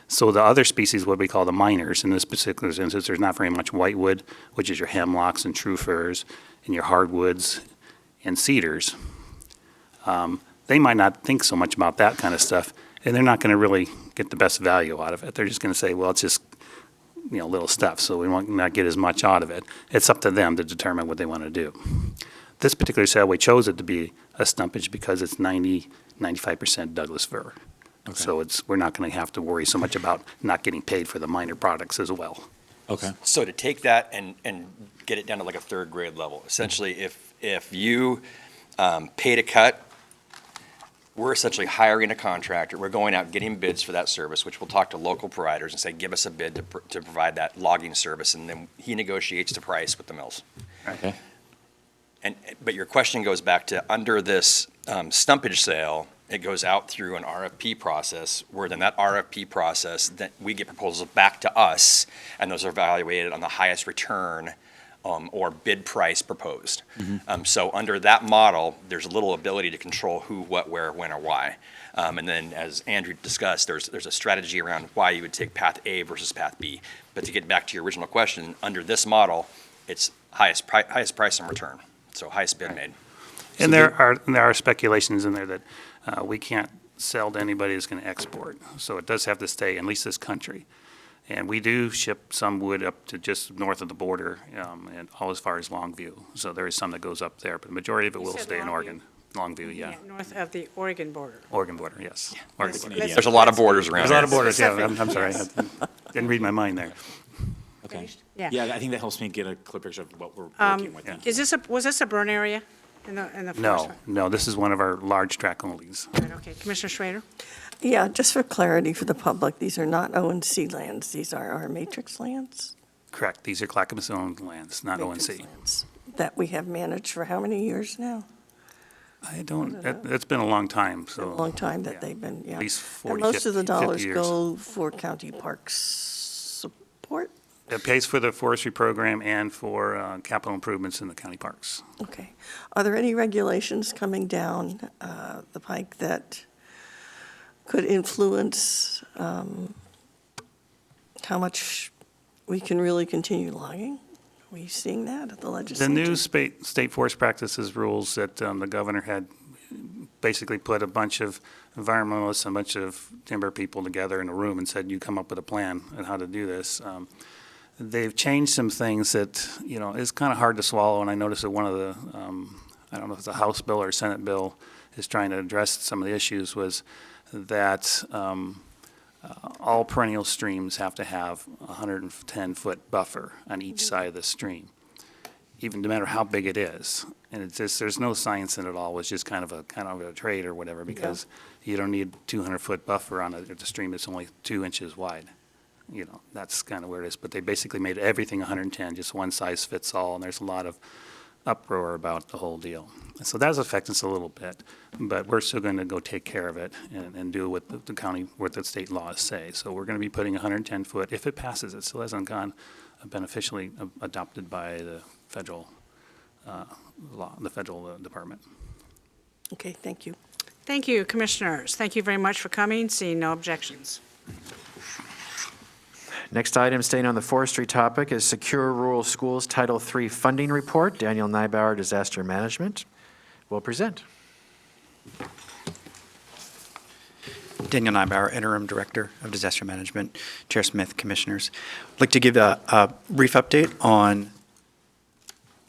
So the other species, what we call the minors, in this particular instance, there's not very much whitewood, which is your hemlocks and true firs, and your hardwoods and cedars. They might not think so much about that kind of stuff, and they're not going to really get the best value out of it. They're just going to say, well, it's just little stuff, so we might not get as much out of it. It's up to them to determine what they want to do. This particular sale, we chose it to be a stumpage because it's 95% Douglas fir. So we're not going to have to worry so much about not getting paid for the minor products as well. Okay. So to take that and get it down to like a third grade level, essentially, if you pay to cut, we're essentially hiring a contractor. We're going out getting bids for that service, which we'll talk to local providers and say, give us a bid to provide that logging service, and then he negotiates the price with the mills. Okay. But your question goes back to under this stumpage sale, it goes out through an RFP process, where then that RFP process, that we get proposals back to us, and those are evaluated on the highest return or bid price proposed. So under that model, there's a little ability to control who, what, where, when, or why. And then, as Andrew discussed, there's a strategy around why you would take path A versus path B. But to get back to your original question, under this model, it's highest price and return, so highest bid made. And there are speculations in there that we can't sell to anybody that's going to export. So it does have to stay, at least this country. And we do ship some wood up to just north of the border, and all as far as Longview. So there is some that goes up there, but the majority of it You will said stay in Longview. Oregon. Longview, yeah. North of the Oregon border. Oregon border, yes. Oregon Let's- border. let's- There's a lot of borders around. There's a lot of there. borders, yeah. Specific. I'm sorry. I didn't read my mind there. Okay. Yeah. Yeah, I think that helps me get a clear picture of what we're working with. Is this was this a burn area in the forest? No, this is one of our large tract onlys. Good, okay. Commissioner Schrader? Yeah, just for clarity for the public, these are not ONC lands, these are our matrix lands? Correct. These are Clackamas-owned lands, not Matrix ONC. lands That we have managed for how many years now? I don't, it's been a long time, so. A long time that yeah. they've been, yeah. At least 40, And most of the 50 dollars years. go for county parks support? It pays for the forestry program and for capital improvements in the county parks. Okay. Are there any regulations coming down the pike that could influence how much we can really continue logging? Are we seeing that at the The legislature? new state forest practices rules that the governor had basically put a bunch of environmentalists, a bunch of timber people together in a room and said, you come up with a plan on how to do this. They've changed some things that, is kind of hard to swallow, and I noticed that one of the, I don't know if it's a House bill or a Senate bill, is trying to address some of the issues, was that all perennial streams have to have a 110-foot buffer on each side of the stream, even no matter how big it is. And it's just, there's no science in it all. It's just kind of a trade or whatever, because you don't need 200-foot buffer on a stream that's only 2 inches wide. That's kind of where it is. But they basically made everything 110, just one size fits all. And there's a lot of uproar about the whole deal. So that's affected us a little bit, but we're still going to go take care of it and do what the county, what the state laws say. So we're going to be putting 110 foot, if it passes, it still hasn't been officially adopted by the federal law, the federal department. Okay, thank you. Thank you, Commissioners. Thank you very much for coming. Seeing no objections. Next item, staying on the forestry topic, is Secure Rural Schools Title III Funding Report. Daniel Nybauer, Disaster Management, will present. Daniel Nybauer, Interim Director of Disaster Management. Chair Smith, Commissioners. I'd like to give a brief update on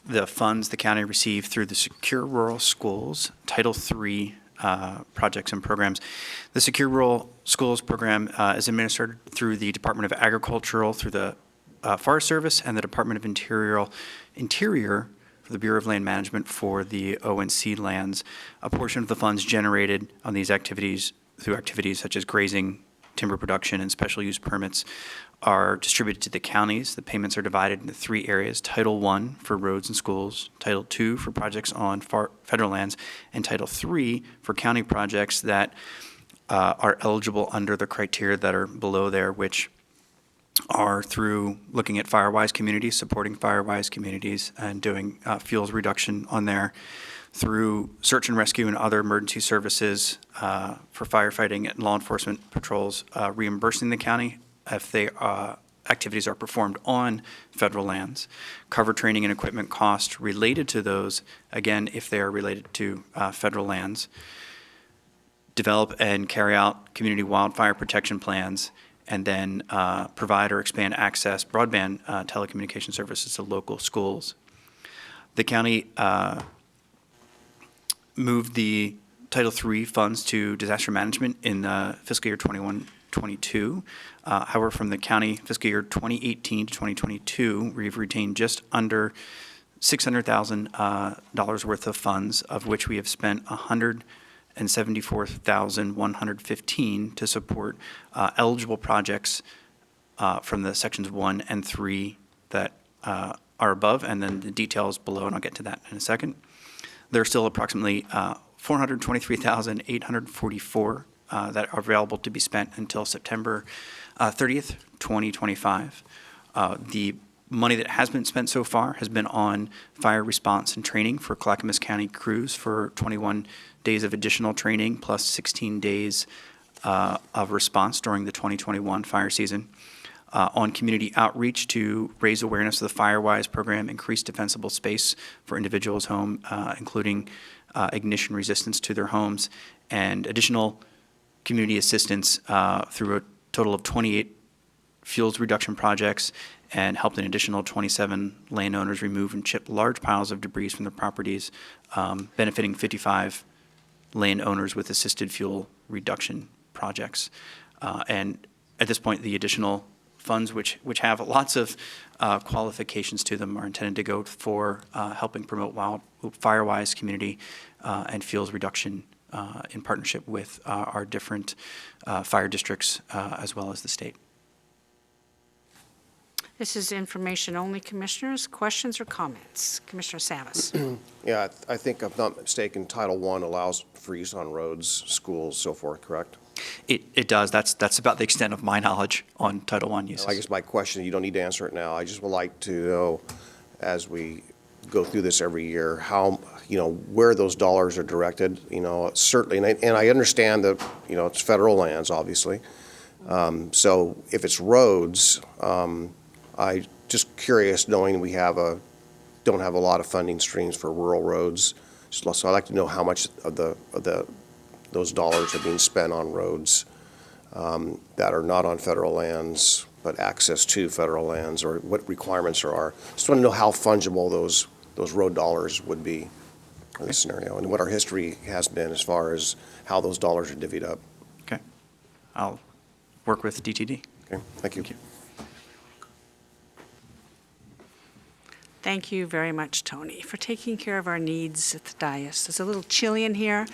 the funds the county received through the Secure Rural Schools Title III projects and programs. The Secure Rural Schools program is administered through the Department of Agriculture, through the Forest Service, and the Department of Interior for the Bureau of Land Management for the ONC lands. A portion of the funds generated on these activities through activities such as grazing, timber production, and special use permits are distributed to the counties. The payments are divided into 3 areas: Title I for roads and schools, Title II for projects on federal lands, and Title III for county projects that are eligible under the criteria that are below there, which are through looking at Firewise communities, supporting Firewise communities, and doing fuels reduction on there, through search and rescue and other emergency services for firefighting and law enforcement patrols, reimbursing the county if they activities are performed on federal lands, cover training and equipment costs related to those, again, if they are related to federal lands, develop and carry out community wildfire protection plans, and then provide or expand access broadband telecommunication services to local schools. The county moved the Title III funds to disaster management in fiscal year 21-22. However, from the county fiscal year 2018 to 2022, we've retained just under $600,000 worth of funds, of which we have spent $174,115 to support eligible projects from the sections 1 and 3 that are above, and then the details below, and I'll get to that in a second. There are still approximately $423,844 that are available to be spent until September 30th, 2025. The money that has been spent so far has been on fire response and training for Clackamas County crews for 21 days of additional training plus 16 days of response during the 2021 fire season. On community outreach to raise awareness of the Firewise program, increase defensible space for individuals' home, including ignition resistance to their homes, and additional community assistance through a total of 28 fuels reduction projects, and helped an additional 27 landowners remove and chip large piles of debris from their properties, benefiting 55 landowners with assisted fuel reduction projects. And at this point, the additional funds, which have lots of qualifications to them, are intended to go for helping promote Firewise community and fuels reduction in partnership with our different fire districts as well as the state. This is information only, Commissioners. Questions or comments? Commissioner Savas. Yeah, I think, if I'm not mistaken, Title I allows for use on roads, schools, so forth, correct? It does. That's about the extent of my knowledge on Title I uses. I guess my question, you don't need to answer it now. I just would like to know, as we go through this every year, how, where those dollars are directed, certainly. And I understand that, it's federal lands, obviously. So if it's roads, I just curious, knowing we don't have a lot of funding streams for rural roads. So I'd like to know how much of those dollars are being spent on roads that are not on federal lands, but access to federal lands, or what requirements there are. Just want to know how fungible those road dollars would be in this scenario, and what our history has been as far as how those dollars are divvied up. Okay. I'll work with DTD. Okay, thank you. Thank you very much, Tony, for taking care of our needs at the dais. It's a little chilly in here,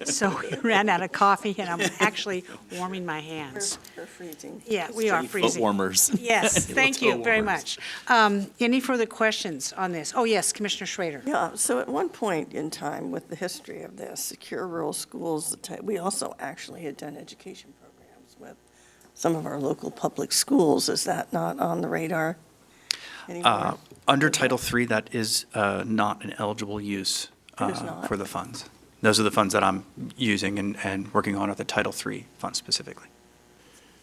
so we ran out of coffee, and I'm actually warming my hands. We're freezing. Yeah, we are Foot freezing. warmers. Yes, thank Foot you very warmers. much. Any further questions on this? Oh, yes, Commissioner Schrader. Yeah, so at one point in time with the history of this, Secure Rural Schools, we also actually had done education programs with some of our local public schools. Is that not on the radar anymore? Under Title III, that is not an eligible use It is not? for the funds. Those are the funds that I'm using and working on are the Title III funds specifically.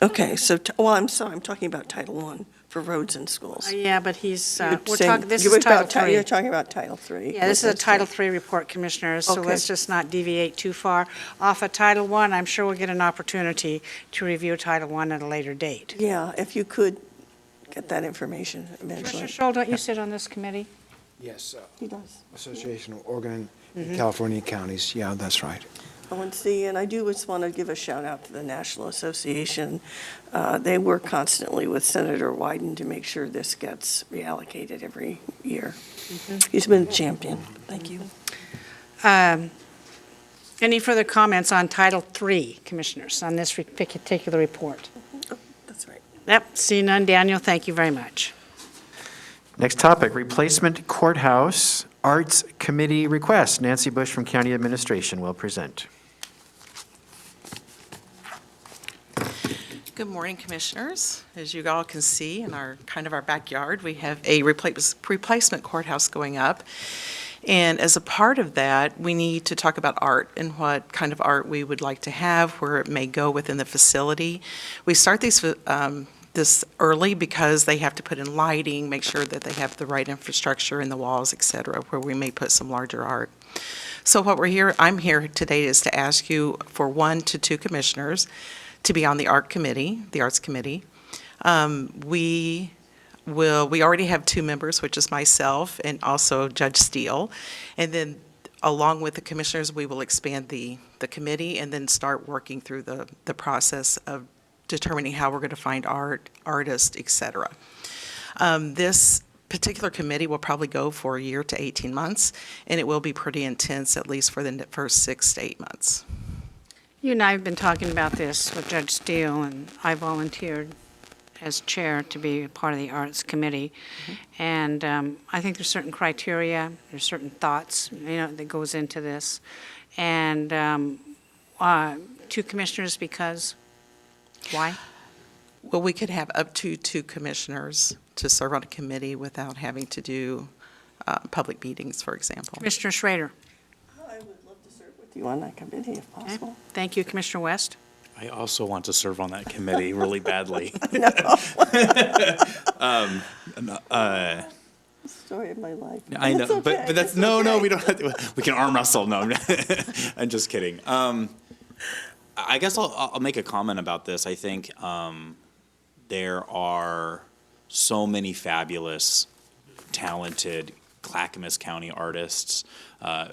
Okay, so, well, I'm sorry, I'm talking about Title I for roads and schools. Yeah, but he's, You're we're saying- talking, this you is were about Title You're III. talking about Title III. Yeah, this is a That's Title true. III report, Commissioners, so Okay. let's just not deviate too far. Off of Title I, I'm sure we'll get an opportunity to review Title I at a later date. Yeah, if you could get that information eventually. Commissioner Scholl, don't you sit on this committee? Yes, He does. Association of Oregon and California Counties, yeah, that's right. Oh, and see, and I do just want to give a shout out to the National Association. They work constantly with Senator Wyden to make sure this gets reallocated every year. He's been a champion. Thank you. Any further comments on Title III, Commissioners, on this particular report? Oh, that's right. Yep, see none. Daniel, thank you very much. Next topic, replacement courthouse arts committee request. Nancy Bush from County Administration will present. Good morning, Commissioners. As you all can see in our backyard, we have a replacement courthouse going up. And as a part of that, we need to talk about art and what kind of art we would like to have, where it may go within the facility. We start these this early because they have to put in lighting, make sure that they have the right infrastructure in the walls, et cetera, where we may put some larger art. So what I'm here today is to ask you for 1 to 2 commissioners to be on the art committee, the arts committee. We already have 2 members, which is myself and also Judge Steele. And then along with the commissioners, we will expand the committee and then start working through the process of determining how we're going to find artists, et cetera. This particular committee will probably go for a year to 18 months, and it will be pretty intense, at least for the first 6 to 8 months. You and I have been talking about this with Judge Steele, and I volunteered as chair to be a part of the Arts Committee. And I think there's certain criteria, there's certain thoughts, that goes into this. And 2 commissioners because, why? Well, we could have up to 2 commissioners to serve on a committee without having to do public meetings, for example. Commissioner Schrader. I would love to serve with you on that committee if Okay. possible. Thank you, Commissioner West. I also want to serve on that committee really badly. Story of my life. I know, It's okay. but that's, It's no, okay. we don't have to, we can arm wrestle, no, I'm just kidding. I guess I'll make a comment about this. I think there are so many fabulous, talented Clackamas County artists.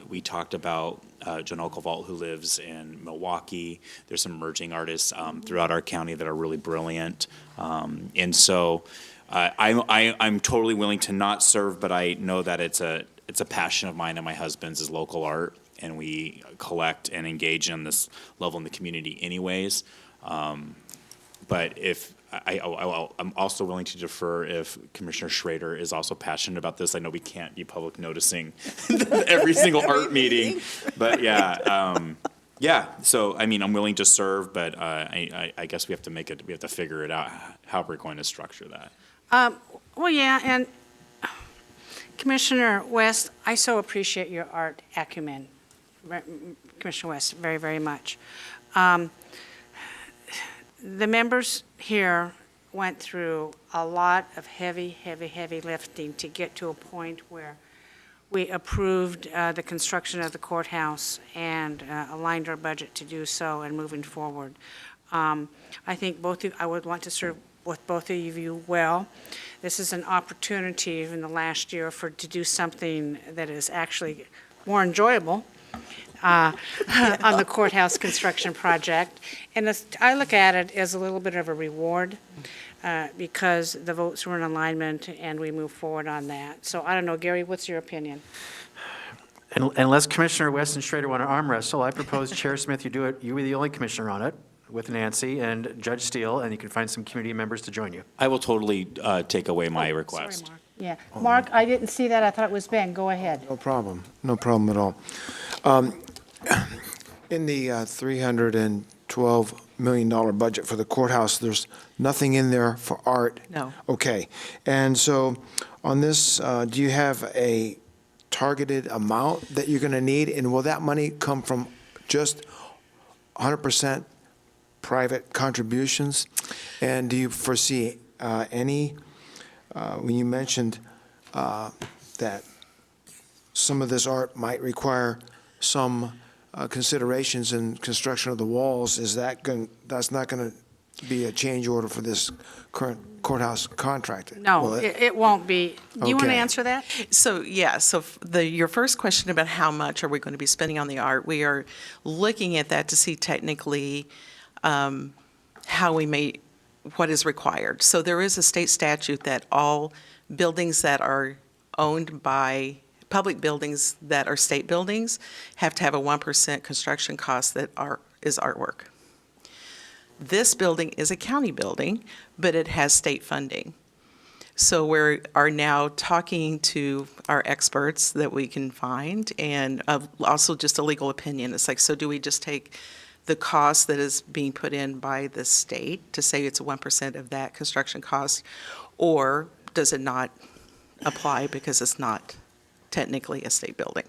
We talked about John Okovault, who lives in Milwaukee. There's some emerging artists throughout our county that are really brilliant. And so I'm totally willing to not serve, but I know that it's a passion of mine and my husband's is local art, and we collect and engage on this level in the community anyways. But if I'm also willing to defer if Commissioner Schrader is also passionate about this. I know we can't be public noticing every single art meeting, but yeah. So I mean, I'm willing to serve, but I guess we have to figure it out how we're going to structure that. Well, yeah, and Commissioner West, I so appreciate your art acumen, Commissioner West, very, very much. The members here went through a lot of heavy lifting to get to a point where we approved the construction of the courthouse and aligned our budget to do so and moving forward. I think I would want to serve with both of you well. This is an opportunity in the last year to do something that is actually more enjoyable on the courthouse construction project. And I look at it as a little bit of a reward because the votes were in alignment and we move forward on that. So I don't know, Gary, what's your opinion? Unless Commissioner West and Schrader want to arm wrestle, I propose, Chair Smith, you do it, you were the only commissioner on it, with Nancy and Judge Steele, and you can find some community members to join you. I will totally take away my Sorry, request. Mark. Yeah. Mark, I didn't see that. I thought it was Ben. Go ahead. No problem. No problem at all. In the $312 million budget for the courthouse, there's nothing in there for art? No. Okay. And so on this, do you have a targeted amount that you're going to need? And will that money come from just 100% private contributions? And do you foresee any, when you mentioned that some of this art might require some considerations in construction of the walls, is that that's not going to be a change order for this current courthouse contract? No, Will it? it won't be. Do you want to Okay. answer that? So, yeah, so your first question about how much are we going to be spending on the art, we are looking at that to see technically how we may, what is required. So there is a state statute that all buildings that are owned by, public buildings that are state buildings have to have a 1% construction cost that is artwork. This building is a county building, but it has state funding. So we are now talking to our experts that we can find, and also just a legal opinion. It's like, so do we just take the cost that is being put in by the state to say it's 1% of that construction cost, or does it not apply because it's not technically a state building?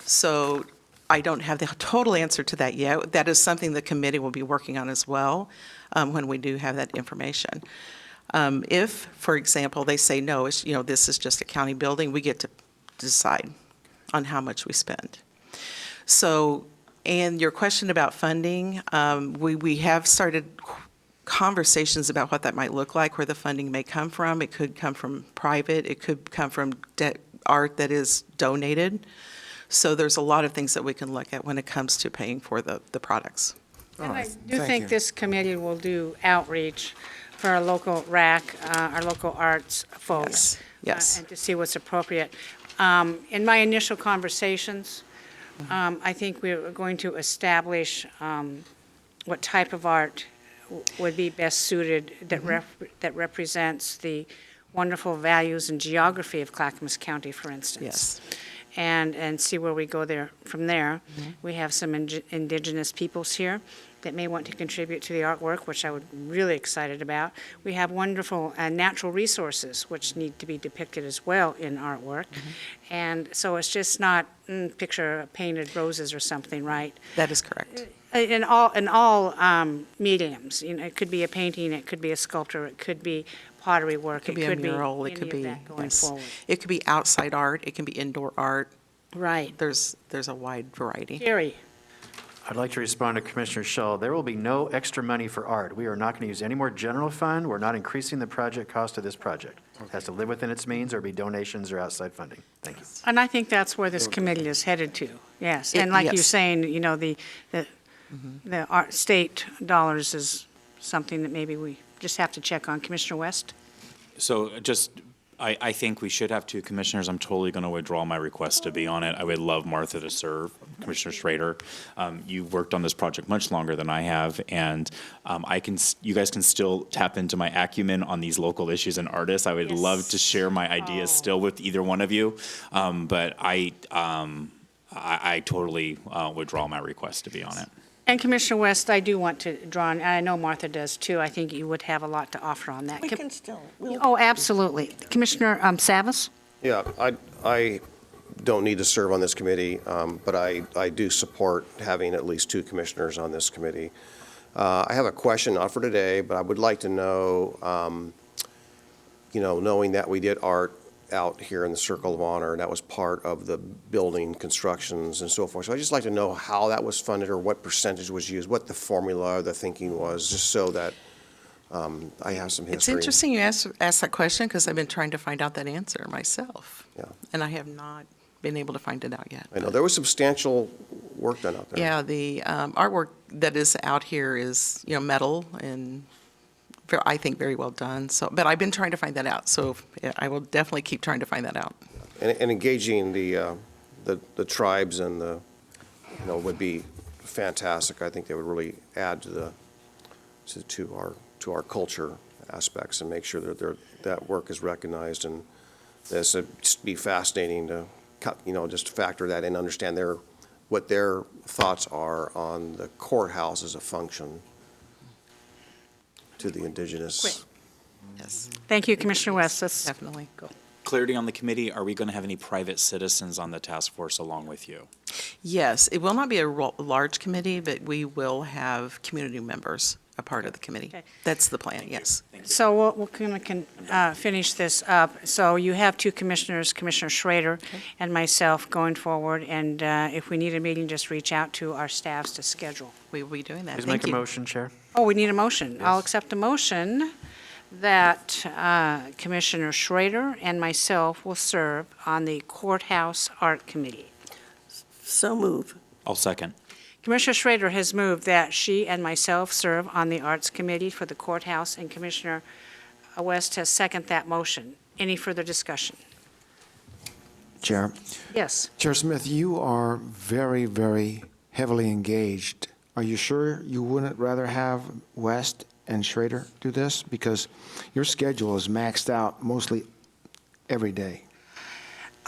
So I don't have the total answer to that yet. That is something the committee will be working on as well when we do have that information. If, for example, they say, no, it's, this is just a county building, we get to decide on how much we spend. So, and your question about funding, we have started conversations about what that might look like, where the funding may come from. It could come from private, it could come from art that is donated. So there's a lot of things that we can look at when it comes to paying for the products. And I do Thank think you. this committee will do outreach for our local RAC, our local arts folks. Yes. And to see what's appropriate. In my initial conversations, I think we're going to establish what type of art would be best suited that represents the wonderful values and geography of Clackamas County, for instance. Yes. And see where we go there from there. We have some indigenous peoples here that may want to contribute to the artwork, which I would really excited about. We have wonderful natural resources which need to be depicted as well in artwork. And so it's just not picture painted roses or something, right? That is correct. In all mediums, it could be a painting, it could be a sculpture, it could be pottery work, It could be a mural, it any could of be, that going yes. forward. It could be outside art, it can be indoor art. Right. There's a wide variety. Gary? I'd like to respond to Commissioner Shull. There will be no extra money for art. We are not going to use any more general fund. We're not increasing the project cost of this project. It has to live within its means or be donations or outside funding. Thank you. And I think that's where this committee is headed to, yes. And like you're Yes. saying, the art, state dollars is something that maybe we just have to check on. Commissioner West? So I think we should have two commissioners. I'm totally going to withdraw my request to be on it. I would love Martha to serve, Commissioner Schrader. You've worked on this project much longer than I have, and you guys can still tap into my acumen on these local issues and artists. I would love to share my ideas still with either one of you, but I totally withdraw my request to be on it. And Commissioner West, I do want to draw, and I know Martha does too. I think you would have a lot to offer on that. We can still, we'll Oh, absolutely. Commissioner Savas? Yeah, I don't need to serve on this committee, but I do support having at least two commissioners on this committee. I have a question, not for today, but I would like to know, knowing that we did art out here in the Circle of Honor, and that was part of the building constructions and so forth. So I'd just like to know how that was funded or what percentage was used, what the formula or the thinking was, just so that I have some history. It's interesting you ask that question because I've been trying to find out that answer myself. Yeah. And I have not been able to find it out yet. I know, there was substantial work done out there. Yeah, the artwork that is out here is, metal and I think very well done. So, but I've been trying to find that out, so yeah, I will definitely keep trying to find that out. And engaging the tribes and would be fantastic. I think they would really add to our culture aspects and make sure that that work is recognized. And this would just be fascinating to just factor that in, understand what their thoughts are on the courthouse as a function to the indigenous. Great. Yes, Thank you, Commissioner West. That's definitely. Go. Clarity on the committee, are we going to have any private citizens on the task force along with you? Yes, it will not be a large committee, but we will have community members a part of the committee. Okay. That's the plan, yes. So we're going to finish this up. So you have two commissioners, Commissioner Schrader and myself, going forward, and if we need a meeting, just reach out to our staffs to schedule. We will be doing that. Please Thank make a you. motion, Chair. Oh, we need a motion. I'll accept a motion that Commissioner Schrader and myself will serve on the Courthouse Art Committee. So move. I'll second. Commissioner Schrader has moved that she and myself serve on the Arts Committee for the courthouse, and Commissioner West has seconded that motion. Any further discussion? Chair. Yes. Chair Smith, you are very, very heavily engaged. Are you sure you wouldn't rather have West and Schrader do this? Because your schedule is maxed out mostly every day.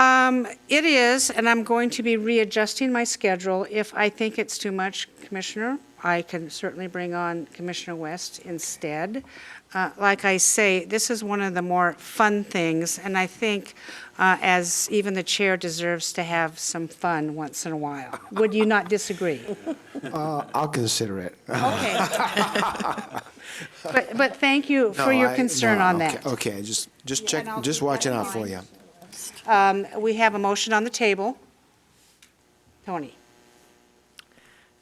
It is, and I'm going to be readjusting my schedule. If I think it's too much, Commissioner, I can certainly bring on Commissioner West instead. Like I say, this is one of the more fun things, and I think as even the chair deserves to have some fun once in a while. Would you not disagree? I'll consider it. Okay. But thank you for your concern on that. Okay, just check, and I'll just keep that watching in out for mind. you. We have a motion on the table. Tony?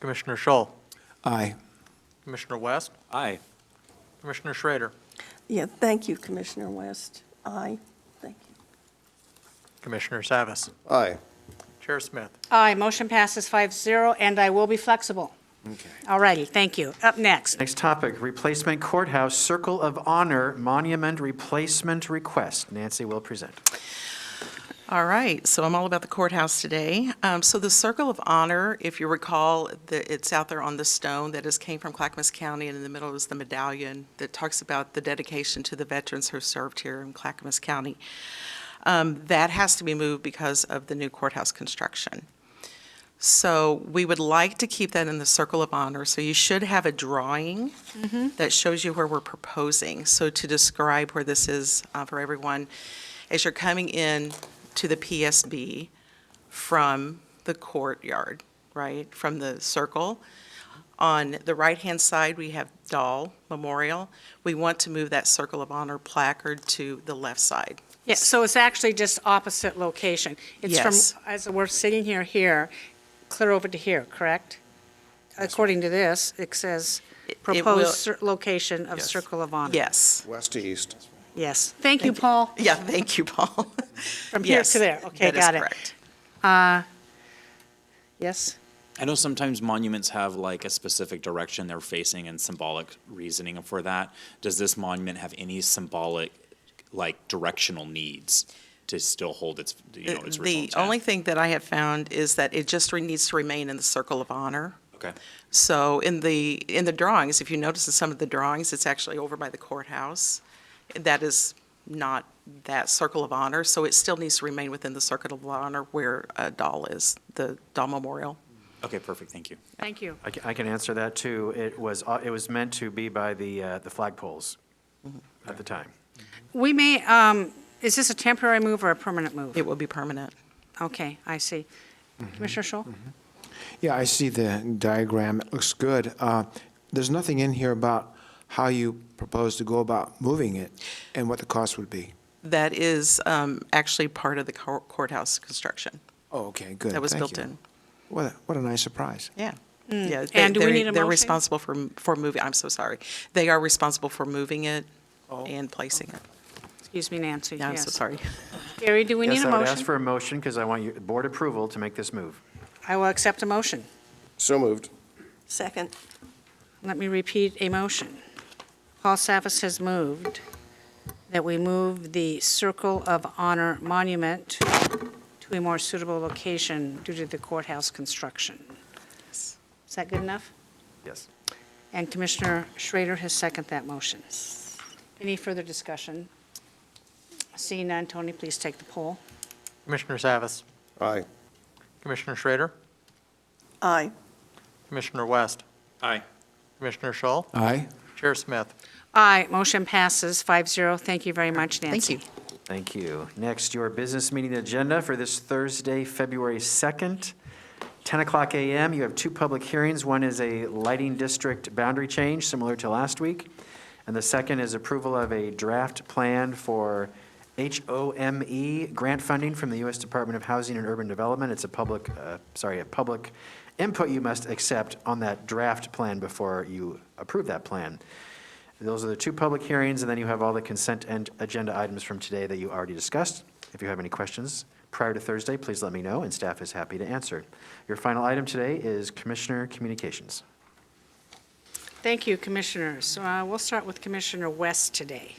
Commissioner Schull, Aye. Commissioner West, Aye. Commissioner Schrader, Yeah, thank you, Commissioner West. Aye, thank you. Commissioner Savas, Aye. Chair Smith. Aye, motion passes 5-0, and I will be flexible. Okay. All righty, thank you. Up next. Next topic, replacement courthouse Circle of Honor monument replacement request. Nancy will present. All right, so I'm all about the courthouse today. So the Circle of Honor, if you recall, it's out there on the stone that came from Clackamas County, and in the middle is the medallion that talks about the dedication to the veterans who served here in Clackamas County. That has to be moved because of the new courthouse construction. So we would like to keep that in the Circle of Honor. So you should have a drawing that shows you where we're proposing. So to describe where this is for everyone, as you're coming in to the PSB from the courtyard, right, from the circle. On the right-hand side, we have Dahl Memorial. We want to move that Circle of Honor placard to the left side. Yeah, so it's actually just opposite location. It's Yes. from, as we're sitting here, clear over to here, correct? According to this, it says It will- proposed location of Yes. Circle of Honor. Yes. West to east. Yes. Thank you, Paul. Yeah, thank you, Paul. From here Yes, to there. Okay, that is got it. correct. Yes? I know sometimes monuments have like a specific direction they're facing and symbolic reasoning for that. Does this monument have any symbolic, like directional needs to still hold its, its original The intent? only thing that I have found is that it just needs to remain in the Circle of Honor. Okay. So in the drawings, if you notice in some of the drawings, it's actually over by the courthouse. That is not that Circle of Honor, so it still needs to remain within the Circle of Honor where Dahl is, the Dahl Memorial. Okay, perfect, thank you. Thank you. I can answer that, too. It was meant to be by the flagpoles at the time. We may, is this a temporary move or a permanent move? It will be permanent. Okay, I see. Commissioner Schull? Yeah, I see the diagram. It looks good. There's nothing in here about how you propose to go about moving it and what the cost would be. That is actually part of the courthouse construction. Oh, okay, good. That was Thank built you. in. What a nice surprise. Yeah. Yeah. And do we need a They're motion? responsible for moving, I'm so sorry. They are responsible for moving it Oh. and placing it. Excuse me, Nancy. Yeah, I'm so Yes. sorry. Gary, do we need Yes, a I would ask motion? for a motion because I want your board approval to make this move. I will accept a motion. So moved. Second. Let me repeat a motion. Paul Savas has moved that we move the Circle of Honor Monument to a more suitable location due to the courthouse construction. Is that good enough? Yes. And Commissioner Schrader has seconded that motion. Any further discussion? Seeing none, Tony, please take the poll. Commissioner Savas, Aye. Commissioner Schrader, Aye. Commissioner West, Aye. Commissioner Schull, Aye. Chair Smith. Aye, motion passes 5-0. Thank you very much, Nancy. Thank you. Thank you. Next, your business meeting agenda for this Thursday, February 2nd, 10 o'clock a.m. You have two public hearings. One is a lighting district boundary change, similar to last week. And the second is approval of a draft plan for HOME grant funding from the U.S. Department of Housing and Urban Development. It's a public input you must accept on that draft plan before you approve that plan. Those are the two public hearings, and then you have all the consent and agenda items from today that you already discussed. If you have any questions prior to Thursday, please let me know, and staff is happy to answer. Your final item today is Commissioner Communications. Thank you, Commissioners. We'll start with Commissioner West today.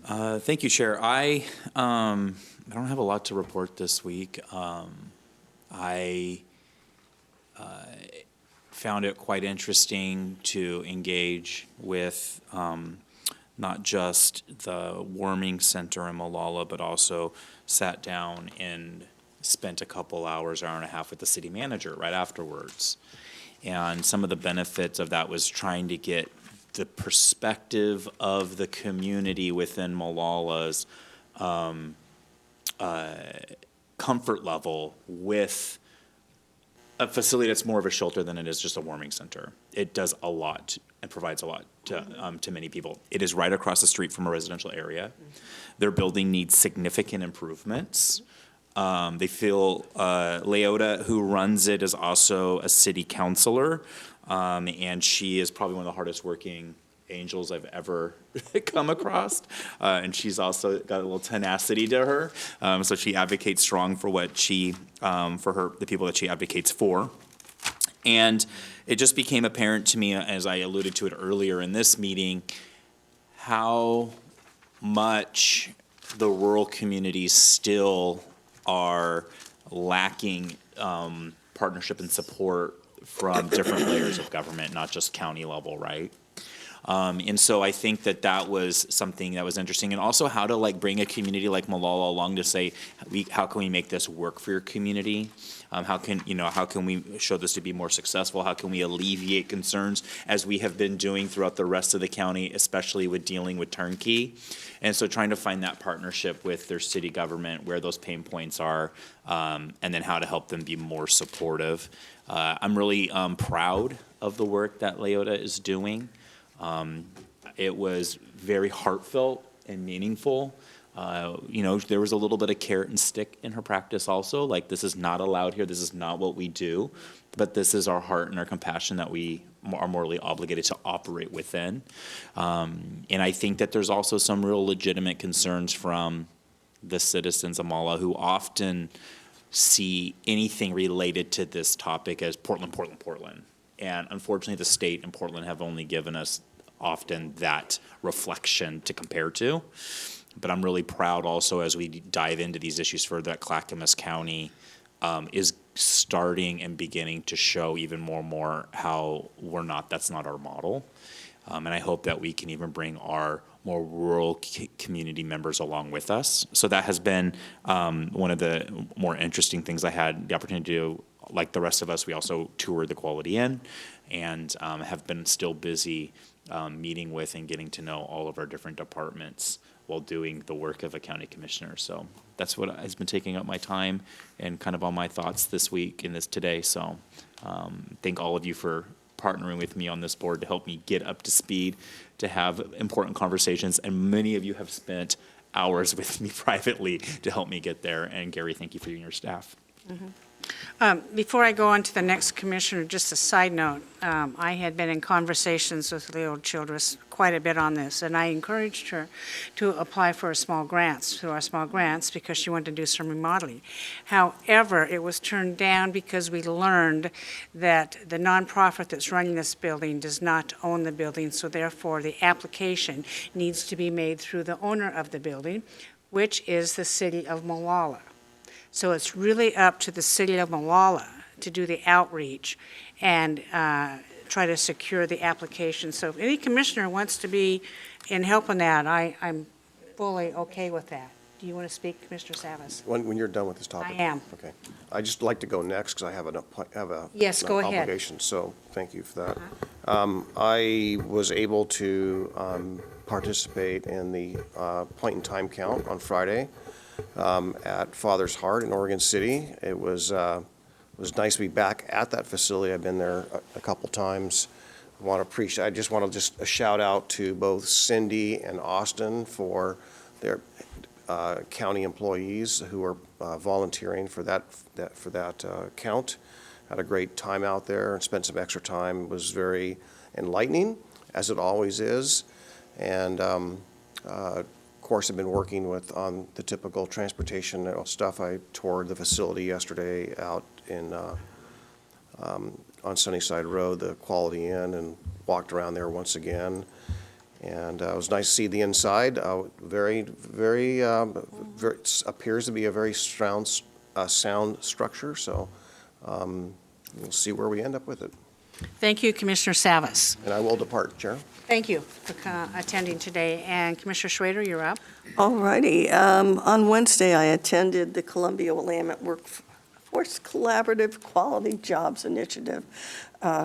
Thank you, Chair. I don't have a lot to report this week. I found it quite interesting to engage with not just the warming center in Molalla, but also sat down and spent a couple hours, hour and a half with the city manager right afterwards. And some of the benefits of that was trying to get the perspective of the community within Mollalla's comfort level with a facility that's more of a shelter than it is just a warming center. It does a lot and provides a lot to many people. It is right across the street from a residential area. Their building needs significant improvements. They feel Leota, who runs it, is also a city councilor, and she is probably one of the hardest working angels I've ever come across. And she's also got a little tenacity to her. So she advocates strong for what she, the people that she advocates for. And it just became apparent to me, as I alluded to it earlier in this meeting, how much the rural communities still are lacking partnership and support from different layers of government, not just county level, right? And so I think that was something that was interesting, and also how to bring a community like Molalla along to say, how can we make this work for your community? How can we show this to be more successful? How can we alleviate concerns as we have been doing throughout the rest of the county, especially with dealing with turnkey? And so trying to find that partnership with their city government, where those pain points are, and then how to help them be more supportive. I'm really proud of the work that Leota is doing. It was very heartfelt and meaningful. There was a little bit of carrot and stick in her practice also, like this is not allowed here, this is not what we do, but this is our heart and our compassion that we are morally obligated to operate within. And I think that there's also some real legitimate concerns from the citizens of Molalla who often see anything related to this topic as Portland, Portland, Portland. And unfortunately, the state and Portland have only given us often that reflection to compare to. But I'm really proud also as we dive into these issues further that Clackamas County is starting and beginning to show even more and more how that's not our model. And I hope that we can even bring our more rural community members along with us. So that has been one of the more interesting things I had the opportunity to do. Like the rest of us, we also toured the Quality Inn and have been still busy meeting with and getting to know all of our different departments while doing the work of a county commissioner. So that's what has been taking up my time and kind of on my thoughts this week and today. So thank all of you for partnering with me on this board to help me get up to speed, to have important conversations. And many of you have spent hours with me privately to help me get there. And Gary, thank you for you and your staff. Mm-hmm. Before I go on to the next commissioner, just a side note, I had been in conversations with Leo Childress quite a bit on this, and I encouraged her to apply for through our small grants, because she wanted to do some remodeling. However, it was turned down because we learned that the nonprofit that's running this building does not own the building, so therefore the application needs to be made through the owner of the building, which is the city of Molalla. So it's really up to the city of Molalla to do the outreach and try to secure the application. So if any commissioner wants to be in helping that, I'm fully okay with that. Do you want to speak, Commissioner Savas? When you're done with this topic? I am. Okay. I'd just like to go next because I have a Yes, go ahead. obligation, so thank you for that. I was able to participate in the point in time count on Friday at Father's Heart in Oregon City. It was nice to be back at that facility. I've been there a couple times. I just want to a shout out to both Cindy and Austin for their county employees who are volunteering for that count. Had a great time out there and spent some extra time. It was very enlightening, as it always is. And of course, I've been working on the typical transportation stuff. I toured the facility yesterday out on Sunnyside Road, the Quality Inn, and walked around there once again. And it was nice to see the inside. Very, appears to be a very sound structure. So we'll see where we end up with it. Thank you, Commissioner Savas. And I will depart, Chair. Thank you for attending today. And Commissioner Schrader, you're up. All righty. On Wednesday, I attended the Columbia Willamette Workforce Collaborative Quality Jobs Initiative.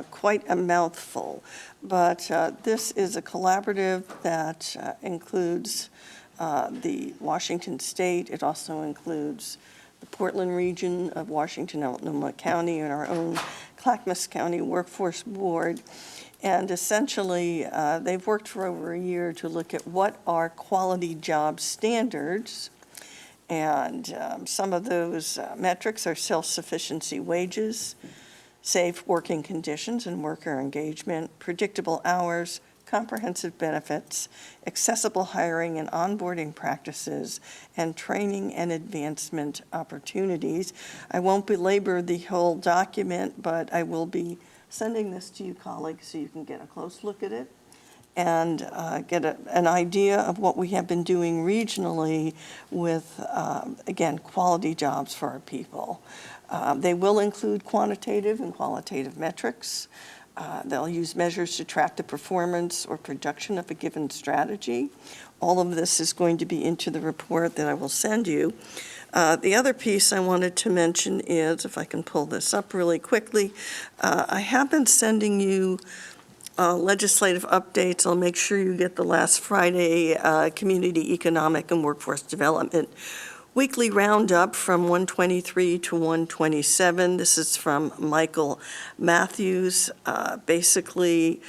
Quite a mouthful, but this is a collaborative that includes the Washington State. It also includes the Portland region of Washington, Multnomah County, and our own Clackamas County Workforce Board. And essentially, they've worked for over a year to look at what are quality job standards. And some of those metrics are self-sufficiency wages, safe working conditions and worker engagement, predictable hours, comprehensive benefits, accessible hiring and onboarding practices, and training and advancement opportunities. I won't belabor the whole document, but I will be sending this to you colleagues so you can get a close look at it and get an idea of what we have been doing regionally with, again, quality jobs for our people. They will include quantitative and qualitative metrics. They'll use measures to track the performance or production of a given strategy. All of this is going to be into the report that I will send you. The other piece I wanted to mention is, if I can pull this up really quickly, I have been sending you legislative updates. I'll make sure you get the last Friday Community Economic and Workforce Development weekly roundup from 123 to 127. This is from Michael Matthews. Basically,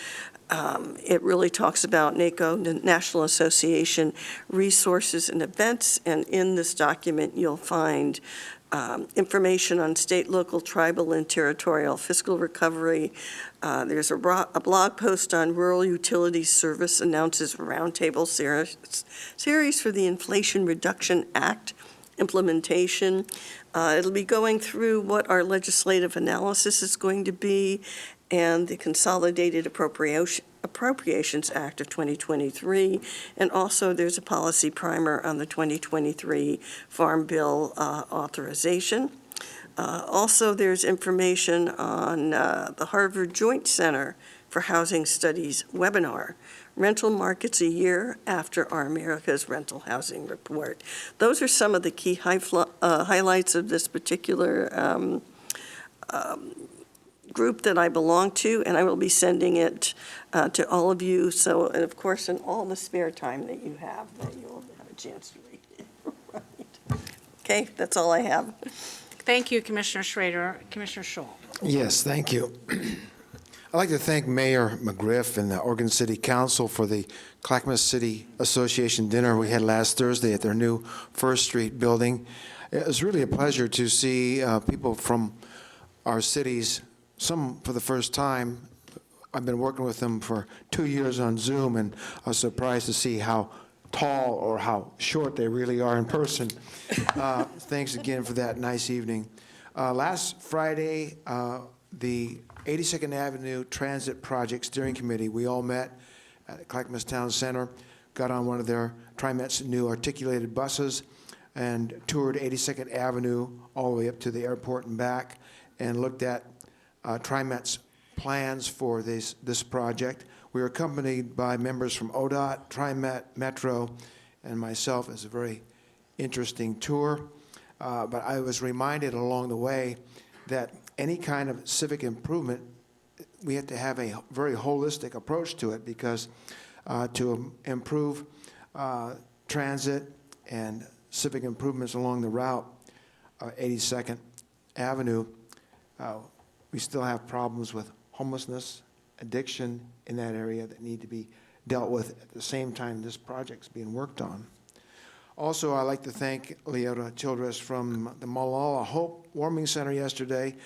it really talks about NACO, the National Association, resources and events, and in this document you'll find information on state, local, tribal, and territorial fiscal recovery. There's a blog post on Rural Utilities Service announces a roundtable series for the Inflation Reduction Act implementation. It'll be going through what our legislative analysis is going to be and the Consolidated Appropriations Act of 2023. And also there's a policy primer on the 2023 Farm Bill authorization. Also, there's information on the Harvard Joint Center for Housing Studies webinar, Rental Markets a Year After Our America's Rental Housing Report. Those are some of the key highlights of this particular group that I belong to, and I will be sending it to all of you. So, and of course, in all the spare time that you have, that you'll have a chance to read it. Right. Okay, that's all I have. Thank you, Commissioner Schrader. Commissioner Scholl. Yes, thank you. I'd like to thank Mayor McGriff and the Oregon City Council for the Clackamas City Association dinner we had last Thursday at their new First Street building. It was really a pleasure to see people from our cities, some for the first time. I've been working with them for 2 years on Zoom, and I was surprised to see how tall or how short they really are in person. Thanks again for that nice evening. Last Friday, the 82nd Avenue Transit Project Steering Committee, we all met at Clackamas Town Center, got on one of their TriMet's new articulated buses, and toured 82nd Avenue all the way up to the airport and back, and looked at TriMet's plans for this project. We were accompanied by members from ODOT, TriMet, Metro, and myself. It was a very interesting tour. But I was reminded along the way that any kind of civic improvement, we have to have a very holistic approach to it, because to improve transit and civic improvements along the route, 82nd Avenue, we still have problems with homelessness, addiction in that area that need to be dealt with at the same time this project's being worked on. Also, I'd like to thank Leota Childress from the Malala Hope Warming Center yesterday.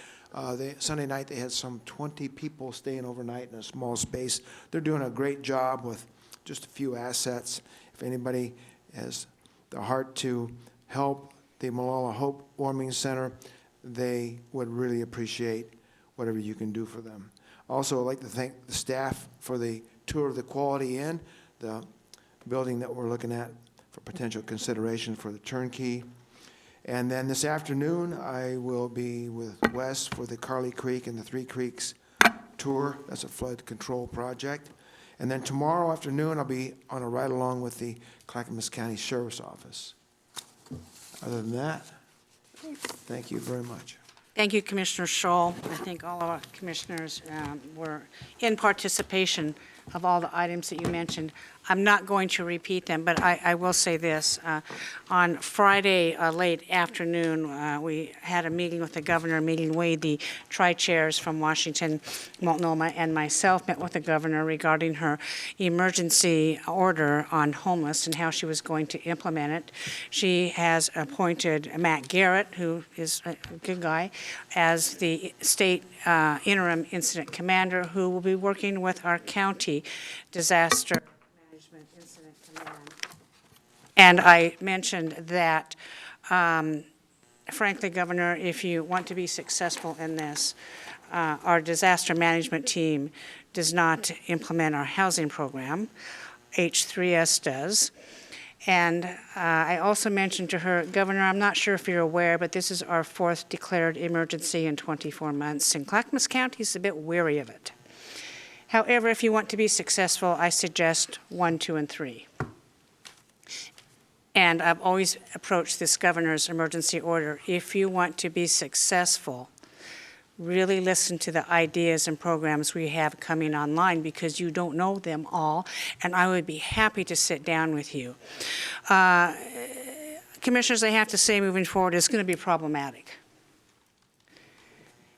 Sunday night, they had some 20 people staying overnight in a small space. They're doing a great job with just a few assets. If anybody has the heart to help the Malala Hope Warming Center, they would really appreciate whatever you can do for them. Also, I'd like to thank the staff for the tour of the Quality Inn, the building that we're looking at for potential consideration for the turnkey. And then this afternoon, I will be with Wes for the Carly Creek and the Three Creeks tour. That's a flood control project. And then tomorrow afternoon, I'll be on a ride-along with the Clackamas County Sheriff's Office. Other than that, thank you very much. Thank you, Commissioner Scholl. I think all of our commissioners were in participation of all the items that you mentioned. I'm not going to repeat them, but I will say this. On Friday, late afternoon, we had a meeting with the governor, meeting Wade, the tri-chairs from Washington, Multnomah, and myself met with the governor regarding her emergency order on homeless and how she was going to implement it. She has appointed Matt Garrett, who is a good guy, as the state interim incident commander, who will be working with our county disaster management incident command. And I mentioned that, frankly, Governor, if you want to be successful in this, our disaster management team does not implement our housing program. H3S does. And I also mentioned to her, Governor, I'm not sure if you're aware, but this is our 4th declared emergency in 24 months, and Clackamas County is a bit weary of it. However, if you want to be successful, I suggest 1, 2, and 3. And I've always approached this governor's emergency order. If you want to be successful, really listen to the ideas and programs we have coming online, because you don't know them all, and I would be happy to sit down with you. Commissioners, I have to say, moving forward, it's going to be problematic.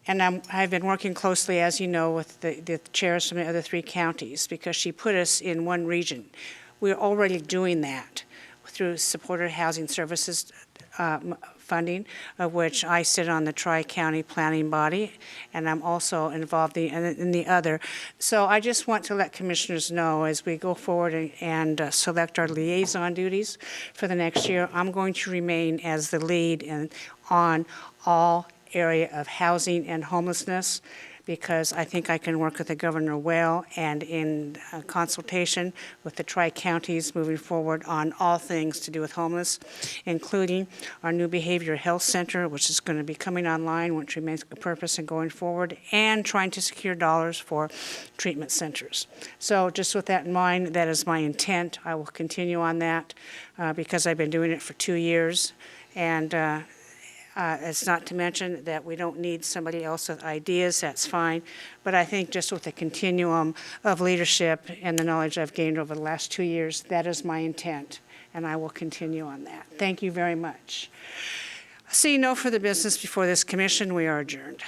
And I've been working closely, as you know, with the chairs from the other 3 counties, because she put us in one region. We're already doing that through supported housing services funding, of which I sit on the Tri-County Planning Body, and I'm also involved in the other. So I just want to let commissioners know, as we go forward and select our liaison duties for the next year, I'm going to remain as the lead on all area of housing and homelessness, because I think I can work with the governor well and in consultation with the tri-counties moving forward on all things to do with homeless, including our new behavioral health center, which is going to be coming online, which remains a purpose in going forward, and trying to secure dollars for treatment centers. So just with that in mind, that is my intent. I will continue on that because I've been doing it for 2 years, and it's not to mention that we don't need somebody else with ideas, that's fine. But I think just with the continuum of leadership and the knowledge I've gained over the last 2 years, that is my intent, and I will continue on that. Thank you very much. Seeing no further business before this commission, we are adjourned.